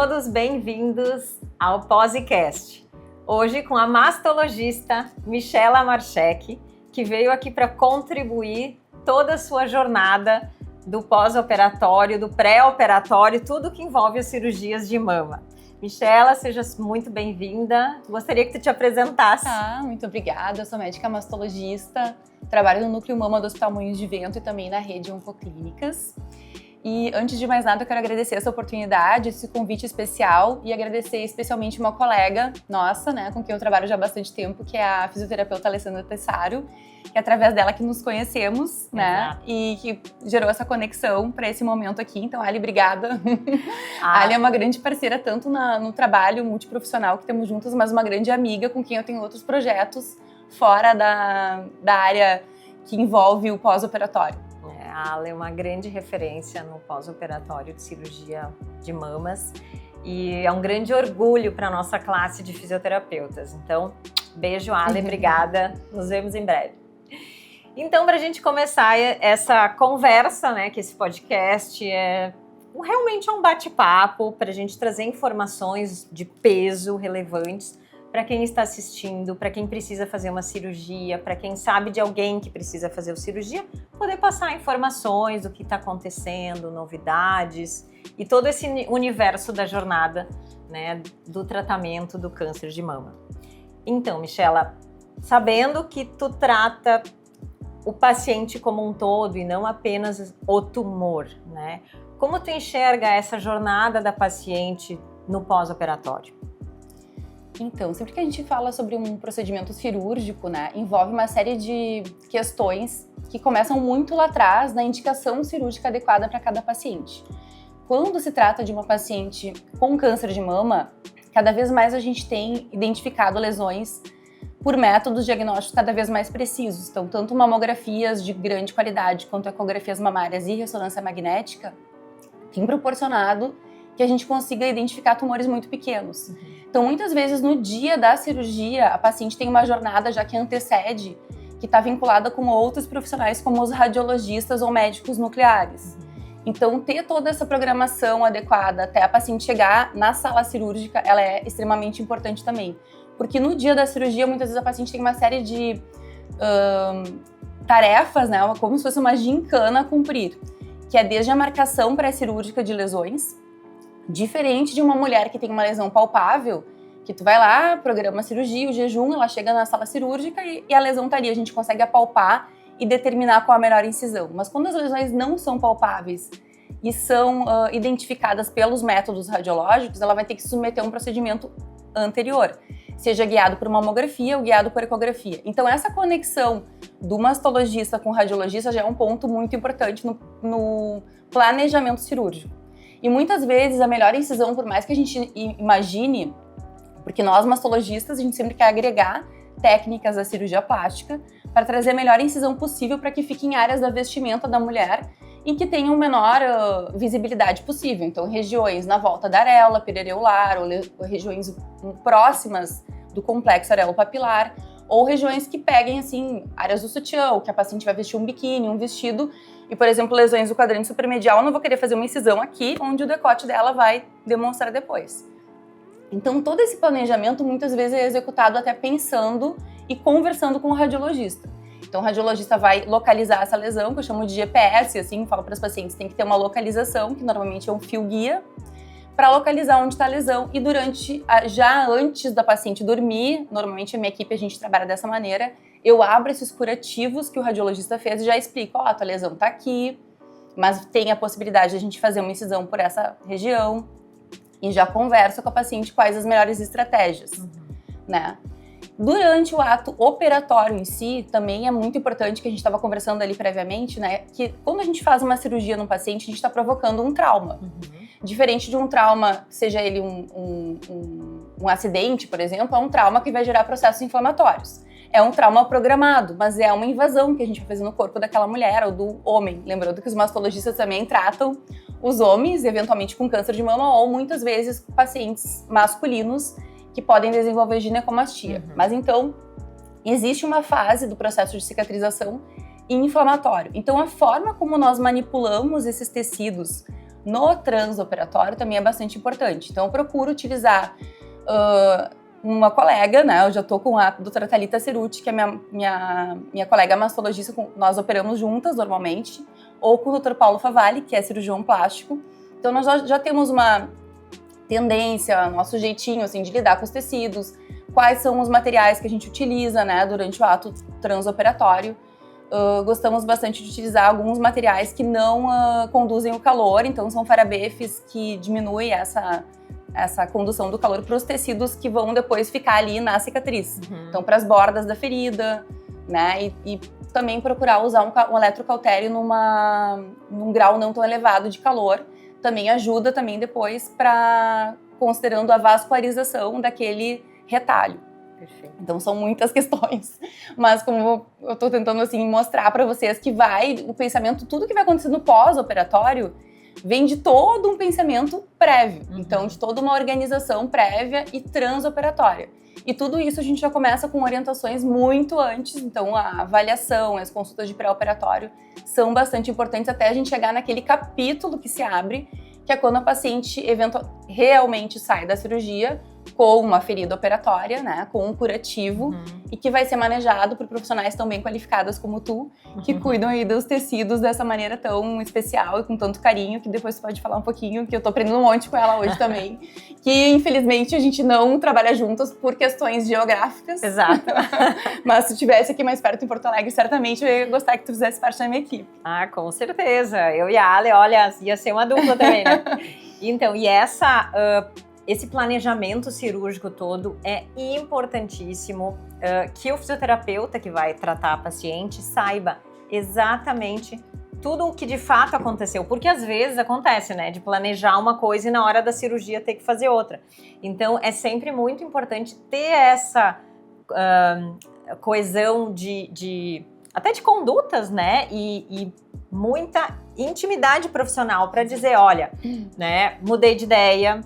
todos bem-vindos ao Posicast. Hoje com a mastologista Michela Marchek, que veio aqui para contribuir toda a sua jornada do pós-operatório, do pré-operatório, tudo que envolve as cirurgias de mama. Michela, seja muito bem-vinda. Gostaria que tu te apresentasse. Muito obrigada. Eu sou médica mastologista, trabalho no Núcleo Mama do Hospital Moinhos de Vento e também na rede Oncoclínicas. E antes de mais nada, eu quero agradecer essa oportunidade, esse convite especial e agradecer especialmente uma colega nossa, né, com quem eu trabalho já há bastante tempo, que é a fisioterapeuta Alessandra Tessaro, que é através dela que nos conhecemos, né, e que gerou essa conexão para esse momento aqui. Então, Ali, obrigada. A Ali é uma grande parceira, tanto no trabalho multiprofissional que temos juntos, mas uma grande amiga com quem eu tenho outros projetos fora da área que envolve o pós-operatório. A Ale é uma grande referência no pós-operatório de cirurgia de mamas e é um grande orgulho para a nossa classe de fisioterapeutas. Então, beijo, Ale, obrigada. Nos vemos em breve. Então, para a gente começar essa conversa, né, que esse podcast realmente é um bate-papo para a gente trazer informações de peso relevantes para quem está assistindo, para quem precisa fazer uma cirurgia, para quem sabe de alguém que precisa fazer uma cirurgia, poder passar informações do que está acontecendo, novidades e todo esse universo da jornada, né, do tratamento do câncer de mama. Então, Michela, sabendo que tu trata o paciente como um todo e não apenas o tumor, né? Como tu enxerga essa jornada da paciente no pós-operatório? Então, sempre que a gente fala sobre um procedimento cirúrgico, né, envolve uma série de questões que começam muito lá atrás na indicação cirúrgica adequada para cada paciente. Quando se trata de uma paciente com câncer de mama, cada vez mais a gente tem identificado lesões por métodos diagnósticos cada vez mais precisos. Então, tanto mamografias de grande qualidade quanto ecografias mamárias e ressonância magnética têm proporcionado que a gente consiga identificar tumores muito pequenos. Então, muitas vezes, no dia da cirurgia, a paciente tem uma jornada já que antecede, que está vinculada com outros profissionais, como os radiologistas ou médicos nucleares. Então, ter toda essa programação adequada até a paciente chegar na sala cirúrgica, ela é extremamente importante também. Porque no dia da cirurgia, muitas vezes a paciente tem uma série de tarefas, né, como se fosse uma gincana a cumprir, que é desde a marcação pré-cirúrgica de lesões, diferente de uma mulher que tem uma lesão palpável, que tu vai lá, programa a cirurgia, o jejum, ela chega na sala cirúrgica e a lesão tá ali, a gente consegue apalpar e determinar qual a melhor incisão. Mas quando as lesões não são palpáveis e são identificadas pelos métodos radiológicos, ela vai ter que submeter a um procedimento anterior, seja guiado por mamografia ou guiado por ecografia. Então essa conexão do mastologista com o radiologista já é um ponto muito importante no planejamento cirúrgico. E muitas vezes a melhor incisão, por mais que a gente imagine, porque nós mastologistas, a gente sempre quer agregar técnicas da cirurgia plástica para trazer a melhor incisão possível para que fique em áreas da vestimenta da mulher e que tenham menor visibilidade possível. Então, regiões na volta da areola periareolar, ou regiões próximas do complexo areopapilar, ou regiões que peguem, assim, áreas do sutiã, ou que a paciente vai vestir um biquíni, um vestido, e, por exemplo, lesões do quadrante supermedial, eu não vou querer fazer uma incisão aqui, onde o decote dela vai demonstrar depois. Então, todo esse planejamento, muitas vezes, é executado até pensando e conversando com o radiologista. Então, o radiologista vai localizar essa lesão, que eu chamo de GPS, assim, falo para as pacientes, tem que ter uma localização, que normalmente é um fio guia, para localizar onde está a lesão e já antes da paciente dormir, normalmente a minha equipe a gente trabalha dessa maneira, eu abro esses curativos que o radiologista fez e já explico, a tua lesão está aqui, mas tem a possibilidade de a gente fazer uma incisão por essa região e já converso com a paciente quais as melhores estratégias, né? Durante o ato operatório em si, também é muito importante, que a gente estava conversando ali previamente, né, que quando a gente faz uma cirurgia num paciente, a gente está provocando um trauma. Diferente de um trauma, seja ele um acidente, por exemplo, é um trauma que vai gerar processos inflamatórios. É um trauma programado, mas é uma invasão que a gente vai fazer no corpo daquela mulher ou do homem. Lembrando que os mastologistas também tratam os homens, eventualmente com câncer de mama, ou muitas vezes pacientes masculinos que podem desenvolver ginecomastia. Mas então, existe uma fase do processo de cicatrização inflamatório. Então, a forma como nós manipulamos esses tecidos no transoperatório também é bastante importante. Então eu procuro utilizar uma colega, né? Eu já tô com a doutora Thalita Ceruti, que é minha colega mastologista, nós operamos juntas normalmente, ou com o doutor Paulo Favalli, que é cirurgião plástico. Então nós já temos uma tendência, nosso jeitinho assim, de lidar com os tecidos, quais são os materiais que a gente utiliza, né, durante o ato transoperatório. Gostamos bastante de utilizar alguns materiais que não conduzem o calor, então são farabefes que diminuem essa condução do calor para os tecidos que vão depois ficar ali na cicatriz. Então, para as bordas da ferida, né? E também procurar usar um eletrocautério num grau não tão elevado de calor. Também ajuda também depois considerando a vascularização daquele retalho. Perfeito. Então são muitas questões, mas como eu tô tentando assim mostrar para vocês que o pensamento, tudo que vai acontecer no pós-operatório vem de todo um pensamento prévio, então de toda uma organização prévia e transoperatória. E tudo isso a gente já começa com orientações muito antes, então a avaliação, as consultas de pré-operatório são bastante importantes até a gente chegar naquele capítulo que se abre, que é quando a paciente realmente sai da cirurgia com uma ferida operatória, né, com um curativo, e que vai ser manejado por profissionais tão bem qualificadas como tu, que cuidam aí dos tecidos dessa maneira tão especial e com tanto carinho, que depois tu pode falar um pouquinho, que eu tô aprendendo um monte com ela hoje também, que infelizmente a gente não trabalha juntas por questões geográficas. Exato. Mas se estivesse aqui mais perto em Porto Alegre, certamente eu ia gostar que tu fizesse parte da minha equipe. Ah, com certeza. Eu e a Ale, olha, ia ser uma dupla também, né? Então, e esse planejamento cirúrgico todo é importantíssimo, que o fisioterapeuta que vai tratar a paciente saiba exatamente tudo o que de fato aconteceu, porque às vezes acontece, né, de planejar uma coisa e na hora da cirurgia ter que fazer outra. Então é sempre muito importante ter essa coesão até de condutas, né, e muita intimidade profissional para dizer, olha, né, mudei de ideia,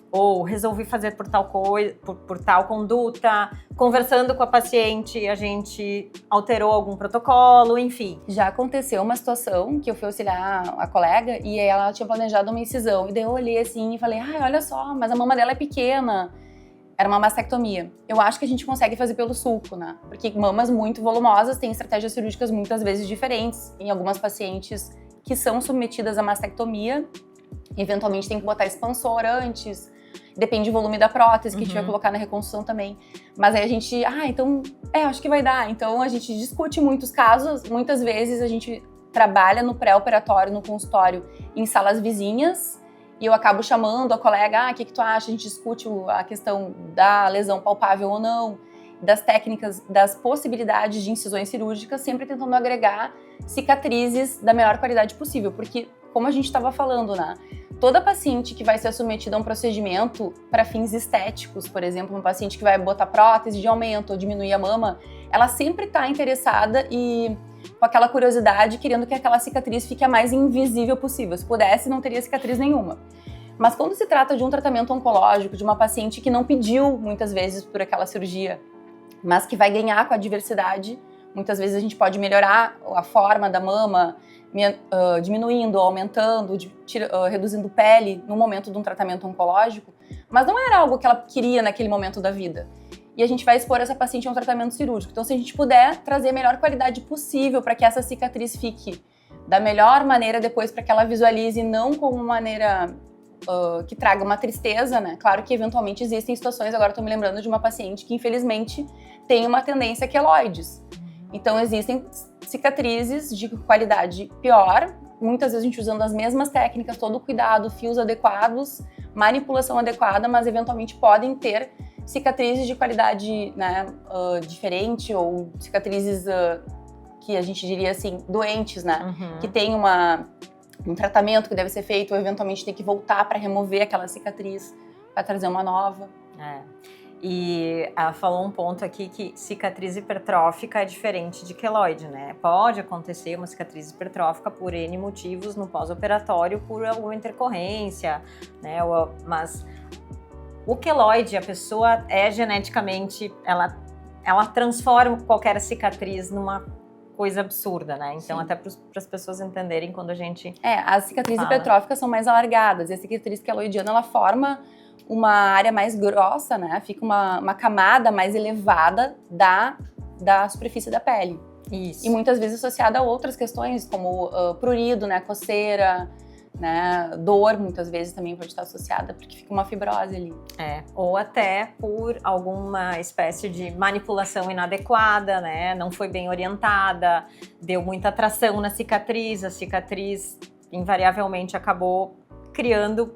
ou resolvi fazer por tal coisa, por tal conduta, conversando com a paciente, a gente alterou algum protocolo, enfim. Já aconteceu uma situação que eu fui auxiliar a colega e ela tinha planejado uma incisão, e daí eu olhei assim e falei, ai, olha só, mas a mama dela é pequena. Era uma mastectomia. Eu acho que a gente consegue fazer pelo sulco, né? Porque mamas muito volumosas têm estratégias cirúrgicas muitas vezes diferentes. Em algumas pacientes que são submetidas à mastectomia, eventualmente tem que botar expansor antes. Depende do volume da prótese que a gente vai colocar na reconstrução também. Mas aí a gente, então, acho que vai dar. Então a gente discute muitos casos. Muitas vezes a gente trabalha no pré-operatório, no consultório, em salas vizinhas. E eu acabo chamando a colega, o que tu acha? A gente discute a questão da lesão palpável ou não, das técnicas, das possibilidades de incisões cirúrgicas, sempre tentando agregar cicatrizes da melhor qualidade possível. Porque, como a gente estava falando, né? Toda paciente que vai ser submetida a um procedimento para fins estéticos, por exemplo, uma paciente que vai botar prótese de aumento ou diminuir a mama, ela sempre está interessada e com aquela curiosidade, querendo que aquela cicatriz fique a mais invisível possível. Se pudesse, não teria cicatriz nenhuma. Mas quando se trata de um tratamento oncológico, de uma paciente que não pediu, muitas vezes, por aquela cirurgia, mas que vai ganhar com a diversidade, muitas vezes a gente pode melhorar a forma da mama, diminuindo, aumentando, reduzindo pele no momento de um tratamento oncológico, mas não era algo que ela queria naquele momento da vida. E a gente vai expor essa paciente a um tratamento cirúrgico. Então, se a gente puder trazer a melhor qualidade possível para que essa cicatriz fique da melhor maneira depois, para que ela visualize não como uma maneira que traga uma tristeza, né? Claro que eventualmente existem situações, agora estou me lembrando de uma paciente que infelizmente tem uma tendência a queloides. Então, existem cicatrizes de qualidade pior, muitas vezes a gente usando as mesmas técnicas, todo o cuidado, fios adequados, manipulação adequada, mas eventualmente podem ter cicatrizes de qualidade, né, diferente, ou cicatrizes que a gente diria assim, doentes, né, que tem um tratamento que deve ser feito, ou eventualmente tem que voltar para remover aquela cicatriz, para trazer uma nova. E ela falou um ponto aqui que cicatriz hipertrófica é diferente de queloide, né? Pode acontecer uma cicatriz hipertrófica por N motivos no pós-operatório, por alguma intercorrência, né? Mas o queloide, a pessoa é geneticamente, ela transforma qualquer cicatriz numa coisa absurda, né? Então, Sim. até para as pessoas entenderem quando a gente... As cicatrizes fala. hipertróficas são mais alargadas, e a cicatriz queloidiana, ela forma uma área mais grossa, né? Fica uma camada mais elevada da superfície da pele. Isso. E muitas vezes associada a outras questões, como prurido, né? Coceira, né? Dor, muitas vezes também pode estar associada, porque fica uma fibrose ali. Ou até por alguma espécie de manipulação inadequada, né? Não foi bem orientada, deu muita tração na cicatriz, a cicatriz invariavelmente acabou criando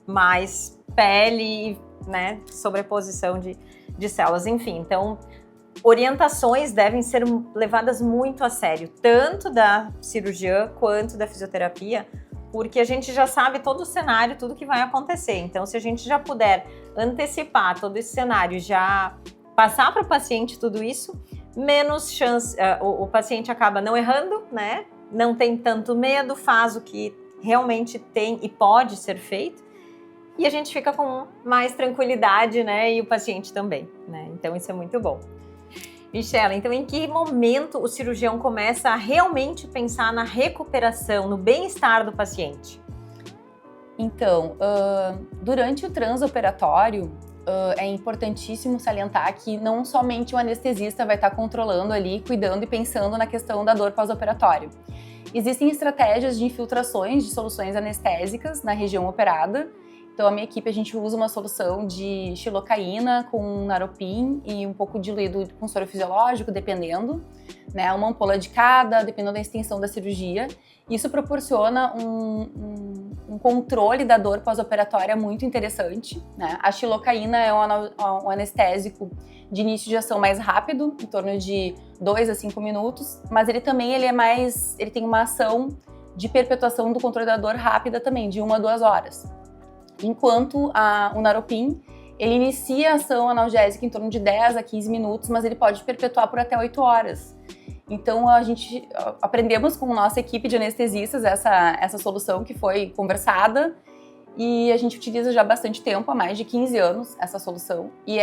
mais pele, né? Sobreposição de células, enfim. Então, orientações devem ser levadas muito a sério, tanto da cirurgiã quanto da fisioterapia, porque a gente já sabe todo o cenário, tudo que vai acontecer. Então, se a gente já puder antecipar todo esse cenário, já passar para o paciente tudo isso, menos chance, o paciente acaba não errando, né? Não tem tanto medo, faz o que realmente tem e pode ser feito, e a gente fica com mais tranquilidade, né? E o paciente também, né? Então, isso é muito bom. Michela, então em que momento o cirurgião começa a realmente pensar na recuperação, no bem-estar do paciente? Então, durante o transoperatório, é importantíssimo salientar que não somente o anestesista vai estar controlando ali, cuidando e pensando na questão da dor pós-operatório. Existem estratégias de infiltrações de soluções anestésicas na região operada. Então, a minha equipe, a gente usa uma solução de xilocaína com naropin e um pouco diluído com soro fisiológico, dependendo, né? Uma ampola de cada, dependendo da extensão da cirurgia. Isso proporciona um controle da dor pós-operatória muito interessante, né? A xilocaína é um anestésico de início de ação mais rápido, em torno de 2 a 5 minutos, mas ele tem uma ação de perpetuação do controle da dor rápida também, de 1 a 2 horas. Enquanto o naropin, ele inicia a ação analgésica em torno de 10 a 15 minutos, mas ele pode perpetuar por até 8 horas. Então, a gente aprendemos com a nossa equipe de anestesistas essa solução que foi conversada, e a gente utiliza já há bastante tempo, há mais de 15 anos, essa solução. E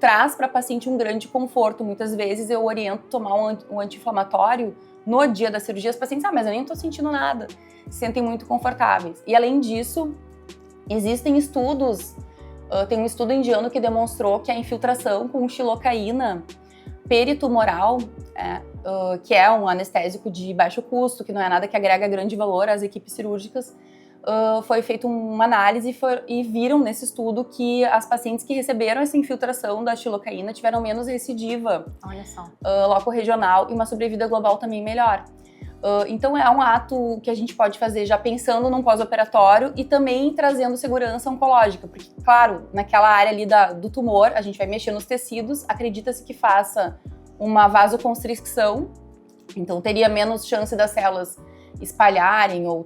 traz para a paciente um grande conforto. Muitas vezes eu oriento tomar um anti-inflamatório no dia da cirurgia. Os pacientes, mas eu nem estou sentindo nada. Se sentem muito confortáveis. E além disso, existem estudos, tem um estudo indiano que demonstrou que a infiltração com xilocaína peritumoral, que é um anestésico de baixo custo, que não é nada que agrega grande valor às equipes cirúrgicas, foi feita uma análise e viram nesse estudo que as pacientes que receberam essa infiltração da xilocaína tiveram menos recidiva, olha só, locorregional, e uma sobrevida global também melhor. Então é um ato que a gente pode fazer já pensando num pós-operatório e também trazendo segurança oncológica, porque, claro, naquela área ali do tumor, a gente vai mexer nos tecidos, acredita-se que faça uma vasoconstricção, então teria menos chance das células espalharem ou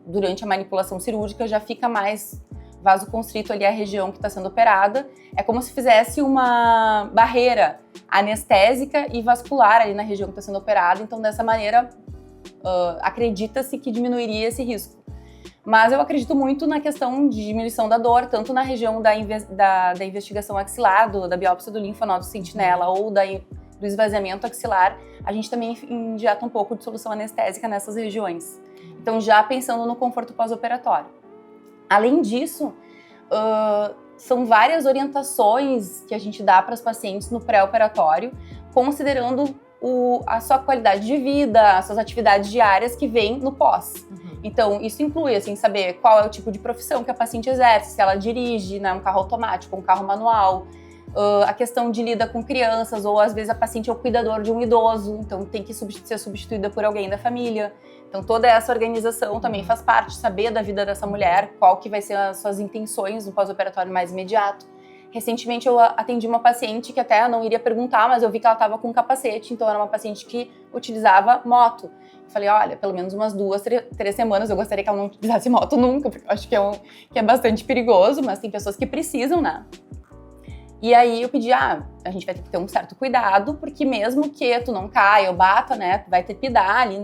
durante a manipulação cirúrgica já fica mais vasoconstrito ali a região que está sendo operada. É como se fizesse uma barreira anestésica e vascular ali na região que está sendo operada, então dessa maneira acredita-se que diminuiria esse risco. Mas eu acredito muito na questão de diminuição da dor, tanto na região da investigação axilar, da biópsia do linfonodo sentinela ou do esvaziamento axilar, a gente também injeta um pouco de solução anestésica nessas regiões. Então, já pensando no conforto pós-operatório. Além disso, são várias orientações que a gente dá para os pacientes no pré-operatório, considerando a sua qualidade de vida, as suas atividades diárias que vêm no pós. Então, isso inclui, assim, saber qual é o tipo de profissão que a paciente exerce, se ela dirige, né, um carro automático, um carro manual, a questão de lida com crianças, ou às vezes a paciente é o cuidador de um idoso, então tem que ser substituída por alguém da família. Então, toda essa organização também faz parte, saber da vida dessa mulher, qual que vai ser as suas intenções no pós-operatório mais imediato. Recentemente eu atendi uma paciente que até não iria perguntar, mas eu vi que ela estava com capacete, então era uma paciente que utilizava moto. Eu falei, olha, pelo menos umas 2, 3 semanas eu gostaria que ela não utilizasse moto nunca, porque eu acho que é bastante perigoso, mas tem pessoas que precisam, né? E aí eu pedi, a gente vai ter que ter um certo cuidado, porque mesmo que tu não caia ou bata, né, vai trepidar ali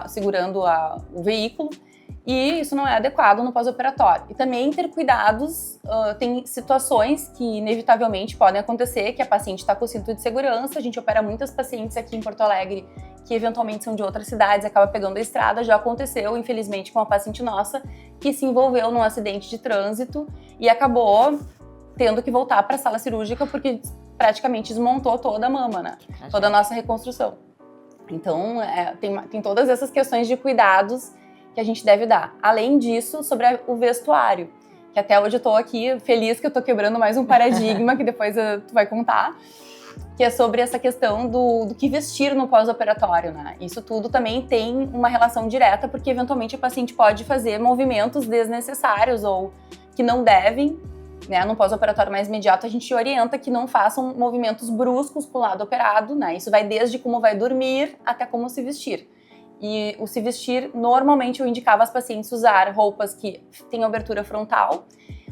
segurando o veículo. e isso não é adequado no pós-operatório. E também ter cuidados, tem situações que inevitavelmente podem acontecer, que a paciente está com cinto de segurança, a gente opera muitas pacientes aqui em Porto Alegre que eventualmente são de outras cidades, acaba pegando a estrada, já aconteceu, infelizmente, com uma paciente nossa que se envolveu num acidente de trânsito e acabou tendo que voltar para a sala cirúrgica porque praticamente desmontou toda a mama, né? Toda a nossa reconstrução. Então, tem todas essas questões de cuidados que a gente deve dar. Além disso, sobre o vestuário, que até hoje eu tô aqui feliz que eu tô quebrando mais um paradigma, que depois tu vai contar, que é sobre essa questão do que vestir no pós-operatório, né? Isso tudo também tem uma relação direta, porque eventualmente o paciente pode fazer movimentos desnecessários ou que não devem, né? No pós-operatório mais imediato, a gente orienta que não façam movimentos bruscos pro lado operado, né? Isso vai desde como vai dormir até como se vestir. E o se vestir, normalmente eu indicava as pacientes usar roupas que têm abertura frontal.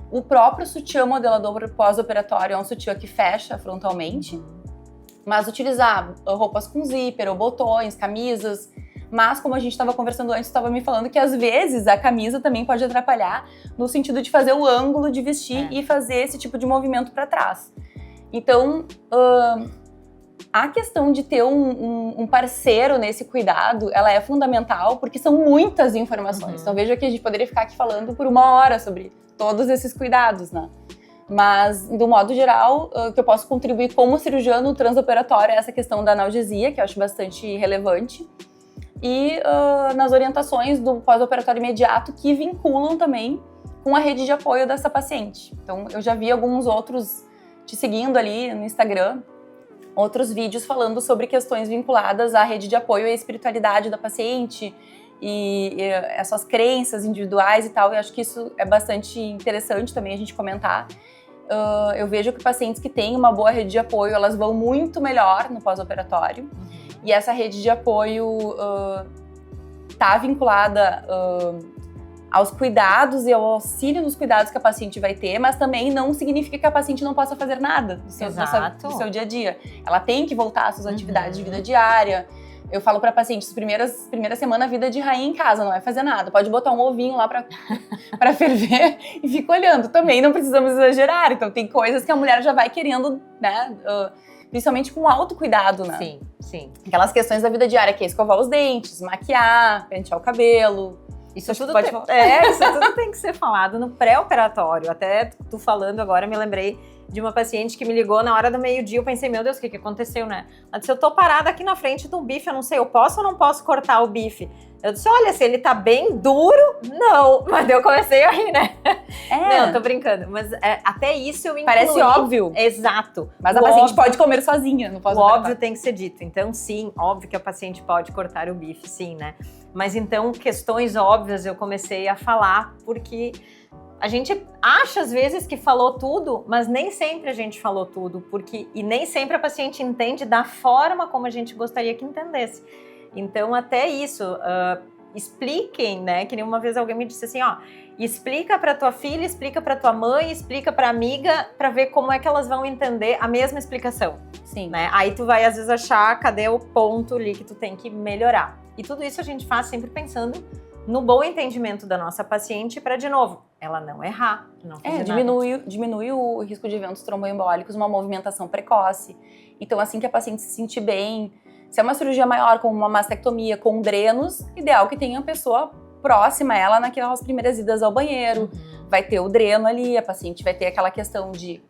O próprio sutiã modelador pós-operatório é um sutiã que fecha frontalmente, mas utilizar roupas com zíper ou botões, camisas. Mas, como a gente estava conversando antes, estava me falando que às vezes a camisa também pode atrapalhar no sentido de fazer o ângulo de vestir e fazer esse tipo de movimento para trás. Então, a questão de ter um parceiro nesse cuidado, ela é fundamental, porque são muitas informações. Então, veja que a gente poderia ficar aqui falando por 1 hora sobre todos esses cuidados, né? Mas, do modo geral, que eu posso contribuir como cirurgiã no transoperatório é essa questão da analgesia, que eu acho bastante relevante, e nas orientações do pós-operatório imediato, que vinculam também com a rede de apoio dessa paciente. Então, eu já vi alguns outros te seguindo ali no Instagram, outros vídeos falando sobre questões vinculadas à rede de apoio e à espiritualidade da paciente e essas crenças individuais e tal. Eu acho que isso é bastante interessante também a gente comentar. Eu vejo que pacientes que têm uma boa rede de apoio, elas vão muito melhor no pós-operatório. E essa rede de apoio está vinculada aos cuidados e ao auxílio nos cuidados que a paciente vai ter, mas também não significa que a paciente não possa fazer nada do seu dia a dia. Ela tem que voltar às suas atividades de vida diária. Eu falo para pacientes, primeira semana, vida de rainha em casa, não vai fazer nada. Pode botar um ovinho lá para ferver e fica olhando. Também não precisamos exagerar. Então, tem coisas que a mulher já vai querendo, né? Principalmente com autocuidado, né? Sim, sim. Aquelas questões da vida diária, que é escovar os dentes, maquiar, pentear o cabelo. Isso tudo tem que ser falado no pré-operatório. Até tu falando agora, me lembrei de uma paciente que me ligou na hora do meio-dia. Eu pensei, meu Deus, o que aconteceu, né? Ela disse, eu tô parada aqui na frente do bife, eu não sei, eu posso ou não posso cortar o bife? Eu disse, olha, se ele tá bem duro, não. Mas eu comecei a rir, né? Não, tô brincando. Mas até isso eu incluí. Parece óbvio. Exato. Mas a paciente pode comer sozinha, não pode. O óbvio tem que ser dito. Então, sim, óbvio que a paciente pode cortar o bife, sim, né? Mas então, questões óbvias eu comecei a falar, porque a gente acha às vezes que falou tudo, mas nem sempre a gente falou tudo, e nem sempre a paciente entende da forma como a gente gostaria que entendesse. Então, até isso, expliquem, né? Que nem uma vez alguém me disse assim, ó, explica para tua filha, explica para tua mãe, explica para amiga, para ver como é que elas vão entender a mesma explicação. Sim. Né? Aí tu vai às vezes achar cadê o ponto ali que tu tem que melhorar. E tudo isso a gente faz sempre pensando no bom entendimento da nossa paciente para, de novo, ela não errar, não fazer diminui o risco de eventos tromboembólicos, uma movimentação precoce. Então, assim que a paciente se sentir bem, se é uma cirurgia maior, como uma mastectomia, com drenos, ideal que tenha a pessoa próxima a ela naquelas primeiras idas ao banheiro. Vai ter o dreno ali, a paciente vai ter aquela questão de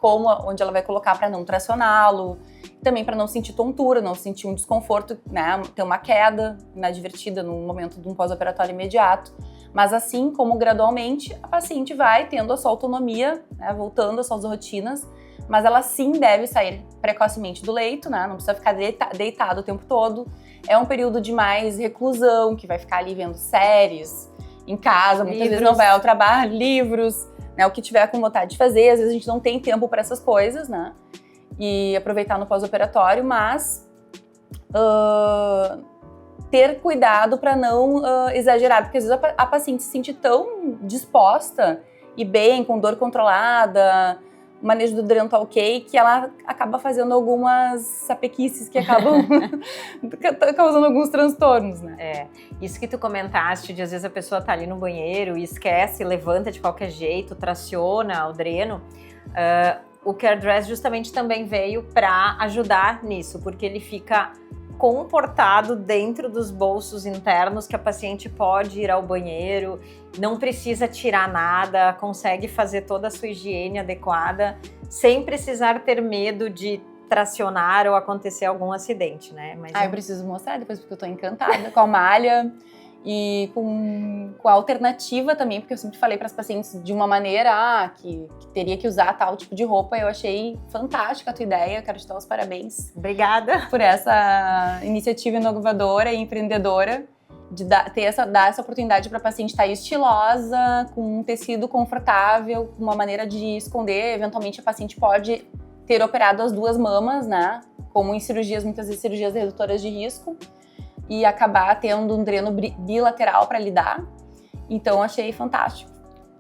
onde ela vai colocar para não tracioná-lo, também para não sentir tontura, não sentir um desconforto, né, ter uma queda inadvertida no momento de um pós-operatório imediato. Mas assim como gradualmente, a paciente vai tendo a sua autonomia, né, voltando às suas rotinas, mas ela sim deve sair precocemente do leito, né, não precisa ficar deitado o tempo todo. É um período de mais reclusão, que vai ficar ali vendo séries em casa, muitas vezes não vai ao trabalho, livros, né, o que tiver com vontade de fazer. Às vezes a gente não tem tempo para essas coisas, né, e aproveitar no pós-operatório, mas ter cuidado para não exagerar, porque às vezes a paciente se sente tão disposta e bem, com dor controlada, manejo do dreno tá ok, que ela acaba fazendo algumas sapequices que acabam causando alguns transtornos, né? Isso que tu comentaste, de às vezes a pessoa tá ali no banheiro e esquece, levanta de qualquer jeito, traciona o dreno. O CareDress justamente também veio para ajudar nisso, porque ele fica comportado dentro dos bolsos internos, que a paciente pode ir ao banheiro, não precisa tirar nada, consegue fazer toda a sua higiene adequada, sem precisar ter medo de tracionar ou acontecer algum acidente, né? Mas eu preciso mostrar depois, porque eu tô encantada com a malha e com a alternativa também, porque eu sempre falei para as pacientes de uma maneira que teria que usar tal tipo de roupa. Eu achei fantástica a tua ideia, quero te dar os parabéns. Obrigada por essa iniciativa inovadora e empreendedora de dar essa oportunidade para a paciente estar estilosa, com um tecido confortável, com uma maneira de esconder. Eventualmente a paciente pode ter operado as duas mamas, né? Como em cirurgias, muitas vezes cirurgias redutoras de risco, e acabar tendo um dreno bilateral para lidar. Então, achei fantástico.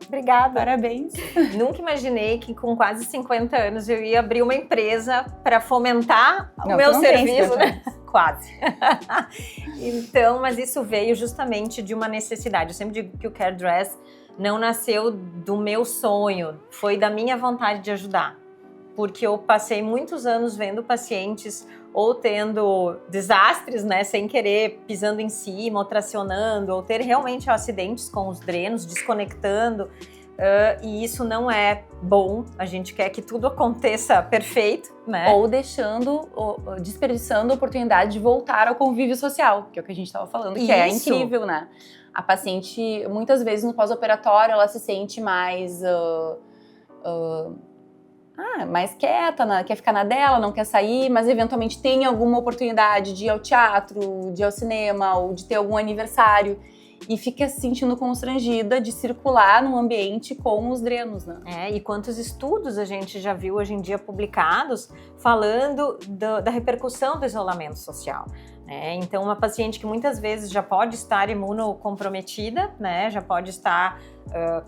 Obrigada. Parabéns. Nunca imaginei que com quase 50 anos eu ia abrir uma empresa para fomentar o meu serviço, né? Quase. Então, mas isso veio justamente de uma necessidade. Eu sempre digo que o CareDress não nasceu do meu sonho, foi da minha vontade de ajudar. Porque eu passei muitos anos vendo pacientes ou tendo desastres, né, sem querer, pisando em cima, ou tracionando, ou ter realmente acidentes com os drenos, desconectando, e isso não é bom. A gente quer que tudo aconteça perfeito, né? Ou desperdiçando a oportunidade de voltar ao convívio social, que é o que a gente estava falando, que é incrível, né? A paciente, muitas vezes no pós-operatório, ela se sente mais quieta, quer ficar na dela, não quer sair, mas eventualmente tem alguma oportunidade de ir ao teatro, de ir ao cinema ou de ter algum aniversário e fica se sentindo constrangida de circular no ambiente com os drenos, né? E quantos estudos a gente já viu hoje em dia publicados falando da repercussão do isolamento social. Então, uma paciente que muitas vezes já pode estar imunocomprometida, né? Já pode estar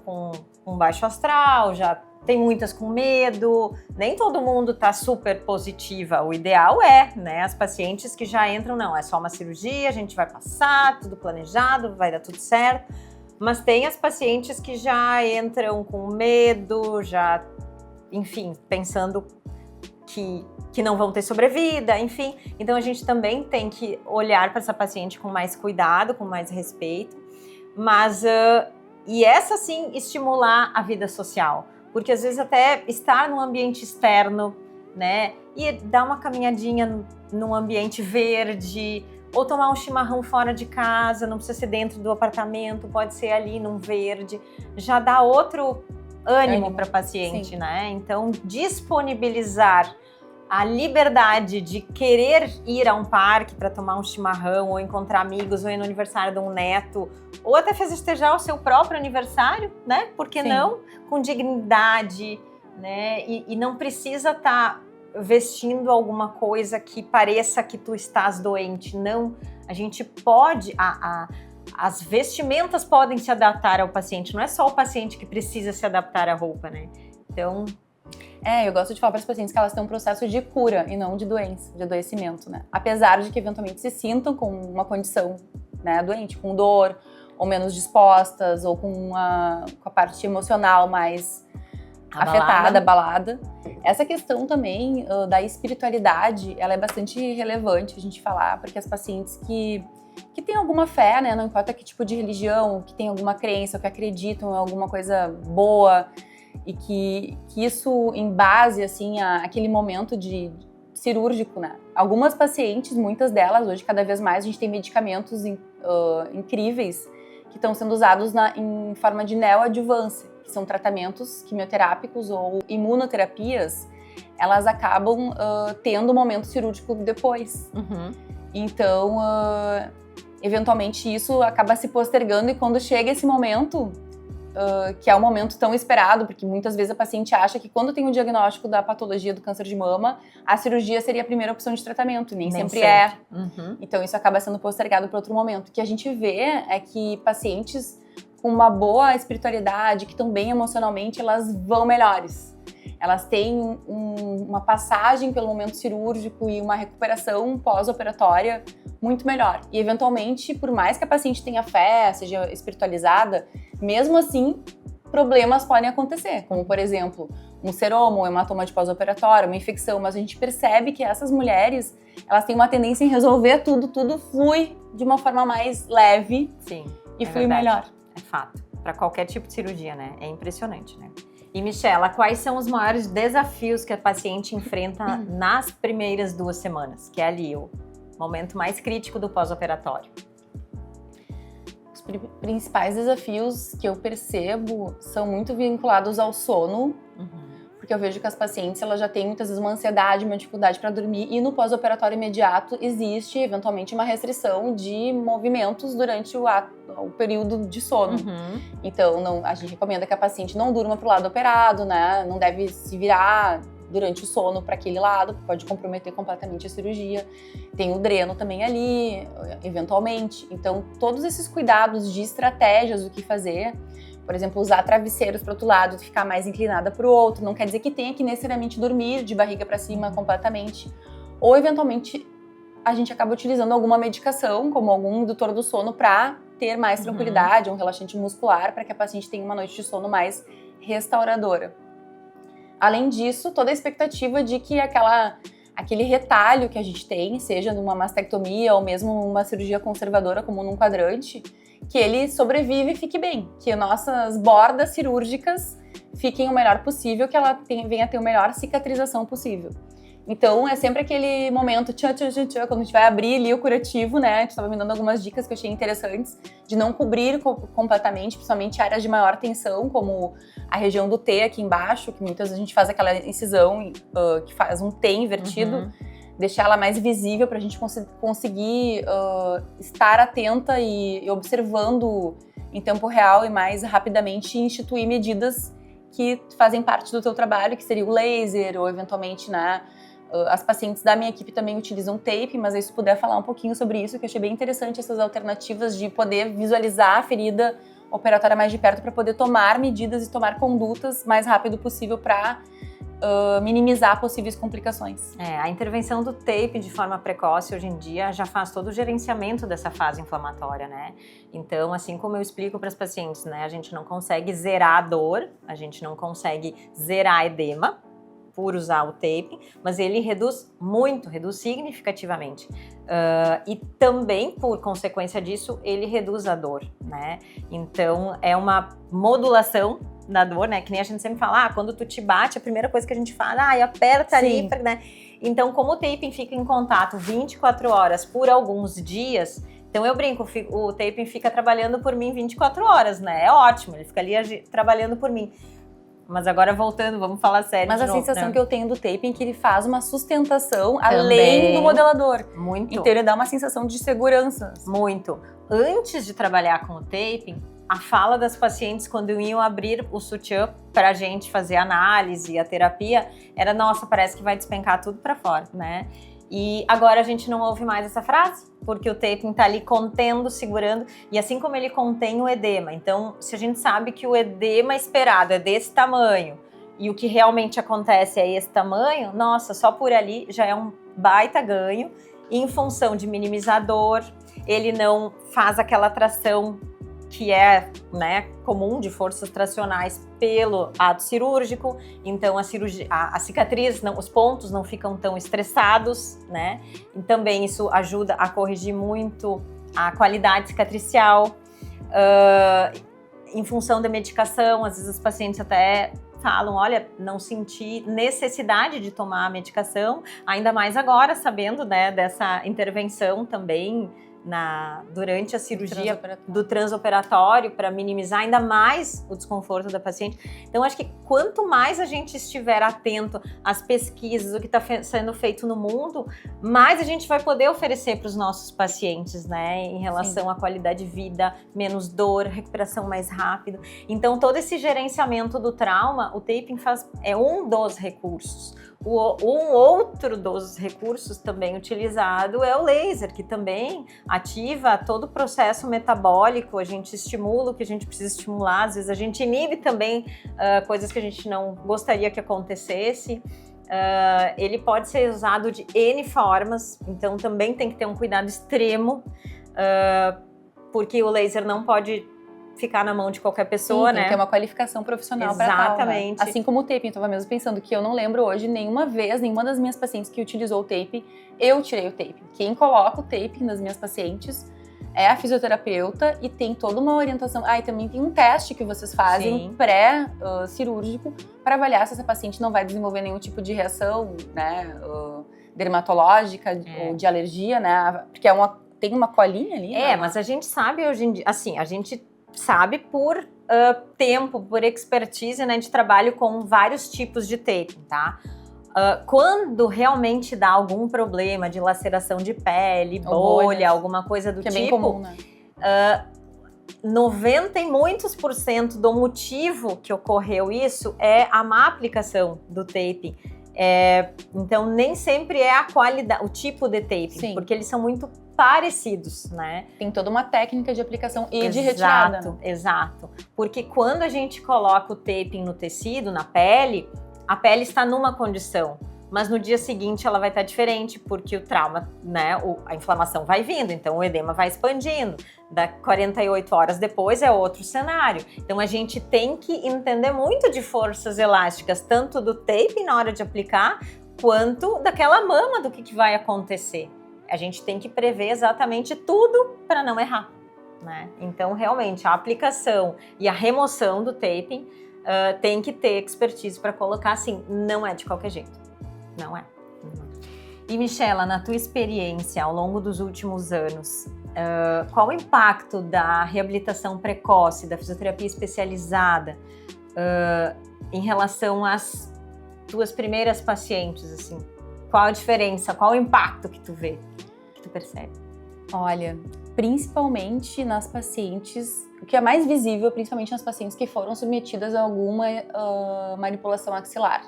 com um baixo astral, já tem muitas com medo, nem todo mundo tá super positiva. O ideal né, as pacientes que já entram, não, é só uma cirurgia, a gente vai passar, tudo planejado, vai dar tudo certo. Mas tem as pacientes que já entram com medo, já, enfim, pensando que não vão ter sobrevida, enfim. Então a gente também tem que olhar para essa paciente com mais cuidado, com mais respeito, mas e essa sim estimular a vida social. Porque às vezes até estar num ambiente externo, né, e dar uma caminhadinha num ambiente verde, ou tomar um chimarrão fora de casa, não precisa ser dentro do apartamento, pode ser ali num verde, já dá outro ânimo para a paciente, sim, né? Então, disponibilizar a liberdade de querer ir a um parque para tomar um chimarrão, ou encontrar amigos, ou ir no aniversário de um neto, ou até festejar o seu próprio aniversário, né? Por que não? Com dignidade, né? E não precisa estar vestindo alguma coisa que pareça que tu estás doente. Não, a gente pode... As vestimentas podem se adaptar ao paciente, não é só o paciente que precisa se adaptar à roupa, né? Então... eu gosto de falar para as pacientes que elas têm um processo de cura e não de doença, de adoecimento, né? Apesar de que eventualmente se sintam com uma condição, né, doente, com dor, ou menos dispostas, ou com a parte emocional mais afetada, abalada. Essa questão também da espiritualidade, ela é bastante relevante a gente falar, porque as pacientes que têm alguma fé, né, não importa que tipo de religião, que tem alguma crença, ou que acreditam em alguma coisa boa, e que isso embase, assim, aquele momento de cirúrgico, né? Algumas pacientes, muitas delas, hoje cada vez mais, a gente tem medicamentos incríveis que estão sendo usados em forma de neoadjuvância, que são tratamentos quimioterápicos ou imunoterapias, elas acabam tendo um momento cirúrgico depois. Uhum. Então, eventualmente isso acaba se postergando, e quando chega esse momento... que é um momento tão esperado, porque muitas vezes a paciente acha que quando tem o diagnóstico da patologia do câncer de mama, a cirurgia seria a primeira opção de tratamento, e nem sempre é. Uhum. Então isso acaba sendo postergado para outro momento. O que a gente vê é que pacientes com uma boa espiritualidade, que estão bem emocionalmente, elas vão melhores. elas têm uma passagem pelo momento cirúrgico e uma recuperação pós-operatória muito melhor. E, eventualmente, por mais que a paciente tenha fé, seja espiritualizada, mesmo assim, problemas podem acontecer, como, por exemplo, um seroma, um hematoma de pós-operatório, uma infecção, mas a gente percebe que essas mulheres, elas têm uma tendência em resolver tudo flui de uma forma mais leve. Sim, e flui melhor. É fato. Para qualquer tipo de cirurgia, né? É impressionante, né? E, Michela, quais são os maiores desafios que a paciente enfrenta nas primeiras 2 semanas? Que é ali o momento mais crítico do pós-operatório. Os principais desafios que eu percebo são muito vinculados ao sono, porque eu vejo que as pacientes elas já têm muitas vezes uma ansiedade, uma dificuldade para dormir, e no pós-operatório imediato existe eventualmente uma restrição de movimentos durante o período de sono. Então a gente recomenda que a paciente não durma para o lado operado, né? Não deve se virar durante o sono para aquele lado, pode comprometer completamente a cirurgia. Tem o dreno também ali, eventualmente. Então todos esses cuidados de estratégias do que fazer. Por exemplo, usar travesseiros para o outro lado, ficar mais inclinada para o outro. Não quer dizer que tenha que necessariamente dormir de barriga para cima completamente. Ou, eventualmente, a gente acaba utilizando alguma medicação, como algum indutor do sono, para ter mais tranquilidade, um relaxante muscular, para que a paciente tenha uma noite de sono mais restauradora. Além disso, toda a expectativa de que aquele retalho que a gente tem, seja numa mastectomia ou mesmo numa cirurgia conservadora, como num quadrante, que ele sobrevive e fique bem, que nossas bordas cirúrgicas fiquem o melhor possível, que ela venha a ter a melhor cicatrização possível. Então, é sempre aquele momento, quando a gente vai abrir ali o curativo, né? A gente estava me dando algumas dicas que eu achei interessantes, de não cobrir completamente, principalmente áreas de maior tensão, como a região do T aqui embaixo, que muitas vezes a gente faz aquela incisão que faz um T invertido, deixar ela mais visível para a gente conseguir estar atenta e observando em tempo real e mais rapidamente instituir medidas que fazem parte do teu trabalho, que seria o laser ou eventualmente, né, as pacientes da minha equipe também utilizam tape, mas aí se puder falar um pouquinho sobre isso, que eu achei bem interessante essas alternativas de poder visualizar a ferida operatória mais de perto para poder tomar medidas e tomar condutas mais rápido possível para minimizar possíveis complicações. A intervenção do tape de forma precoce hoje em dia já faz todo o gerenciamento dessa fase inflamatória, né? Então, assim como eu explico para as pacientes, né, a gente não consegue zerar a dor, a gente não consegue zerar edema por usar o tape, mas ele reduz significativamente. E também, por consequência disso, ele reduz a dor, né? Então, é uma modulação da dor, né? Que nem a gente sempre fala, quando tu te bate, a primeira coisa que a gente fala, aperta ali, né? Então, como o taping fica em contato 24 horas por alguns dias, então eu brinco, o taping fica trabalhando por mim 24 horas, né? É ótimo, ele fica ali trabalhando por mim. Mas agora voltando, vamos falar sério. Mas de a novo, sensação né? que eu tenho do taping é que ele faz uma sustentação além do modelador. Muito. Então ele dá uma sensação de segurança. Muito. Antes de trabalhar com o taping, a fala das pacientes quando iam abrir o sutiã pra gente fazer a análise, a terapia, era, nossa, parece que vai despencar tudo pra fora, né? E agora a gente não ouve mais essa frase, porque o taping tá ali contendo, segurando, e assim como ele contém o edema. Então, se a gente sabe que o edema esperado é desse tamanho, e o que realmente acontece é esse tamanho, nossa, só por ali já é um baita ganho, em função de minimizar dor, ele não faz aquela tração que é, né, comum de forças tracionais pelo ato cirúrgico, então a cicatriz, os pontos não ficam tão estressados, né? E também isso ajuda a corrigir muito a qualidade cicatricial. Em função da medicação, às vezes os pacientes até falam, olha, não senti necessidade de tomar a medicação, ainda mais agora, sabendo, né, dessa intervenção também durante a cirurgia do transoperatório para minimizar ainda mais o desconforto da paciente. Então, acho que quanto mais a gente estiver atento às pesquisas, o que está sendo feito no mundo, mais a gente vai poder oferecer para os nossos pacientes, né, em relação à qualidade de vida, menos dor, recuperação mais rápida. Então, todo esse gerenciamento do trauma, o taping é um dos recursos. Um outro dos recursos também utilizado é o laser, que também ativa todo o processo metabólico, a gente estimula o que a gente precisa estimular, às vezes a gente inibe também coisas que a gente não gostaria que acontecesse. Ele pode ser usado de N formas, então também tem que ter um cuidado extremo, porque o laser não pode ficar na mão de qualquer pessoa, Sim, tem né? que ter uma qualificação profissional para tal, né? Exatamente. Assim como o tape, eu tava mesmo pensando que eu não lembro hoje nenhuma das minhas pacientes que utilizou o tape, eu tirei o tape. Quem coloca o tape nas minhas pacientes é a fisioterapeuta e tem toda uma orientação. E também tem um teste que vocês fazem pré-cirúrgico para avaliar se essa paciente não vai desenvolver nenhum tipo de reação, né, dermatológica ou de alergia, né? Porque tem uma colinha ali. Né? Mas a gente sabe hoje em dia, assim, a gente sabe por tempo, por expertise, né, de trabalho com vários tipos de taping, tá? Quando realmente dá algum problema de laceração de pele, bolha, alguma coisa do que tipo, é bem comum, né? 90 e muitos % do motivo que ocorreu isso é a má aplicação do taping. Então, nem sempre é a qualidade, o tipo de taping, porque eles são muito parecidos, né? Tem toda uma técnica de aplicação e de retirada. Exato, exato. Porque quando a gente coloca o taping no tecido, na pele, a pele está numa condição, mas no dia seguinte ela vai estar diferente, porque o trauma, né, a inflamação vai vindo, então o edema vai expandindo. 48 horas depois é outro cenário. Então a gente tem que entender muito de forças elásticas, tanto do tape na hora de aplicar, quanto daquela mama do que vai acontecer. A gente tem que prever exatamente tudo para não errar, né? Então realmente a aplicação e a remoção do taping tem que ter expertise para colocar, assim, não é de qualquer jeito, não é. E Michela, na tua experiência ao longo dos últimos anos, qual o impacto da reabilitação precoce, da fisioterapia especializada em relação às tuas primeiras pacientes, assim? Qual a diferença, qual o impacto que tu vê, que tu percebe? Olha, principalmente nas pacientes, o que é mais visível, principalmente nas pacientes que foram submetidas a alguma manipulação axilar.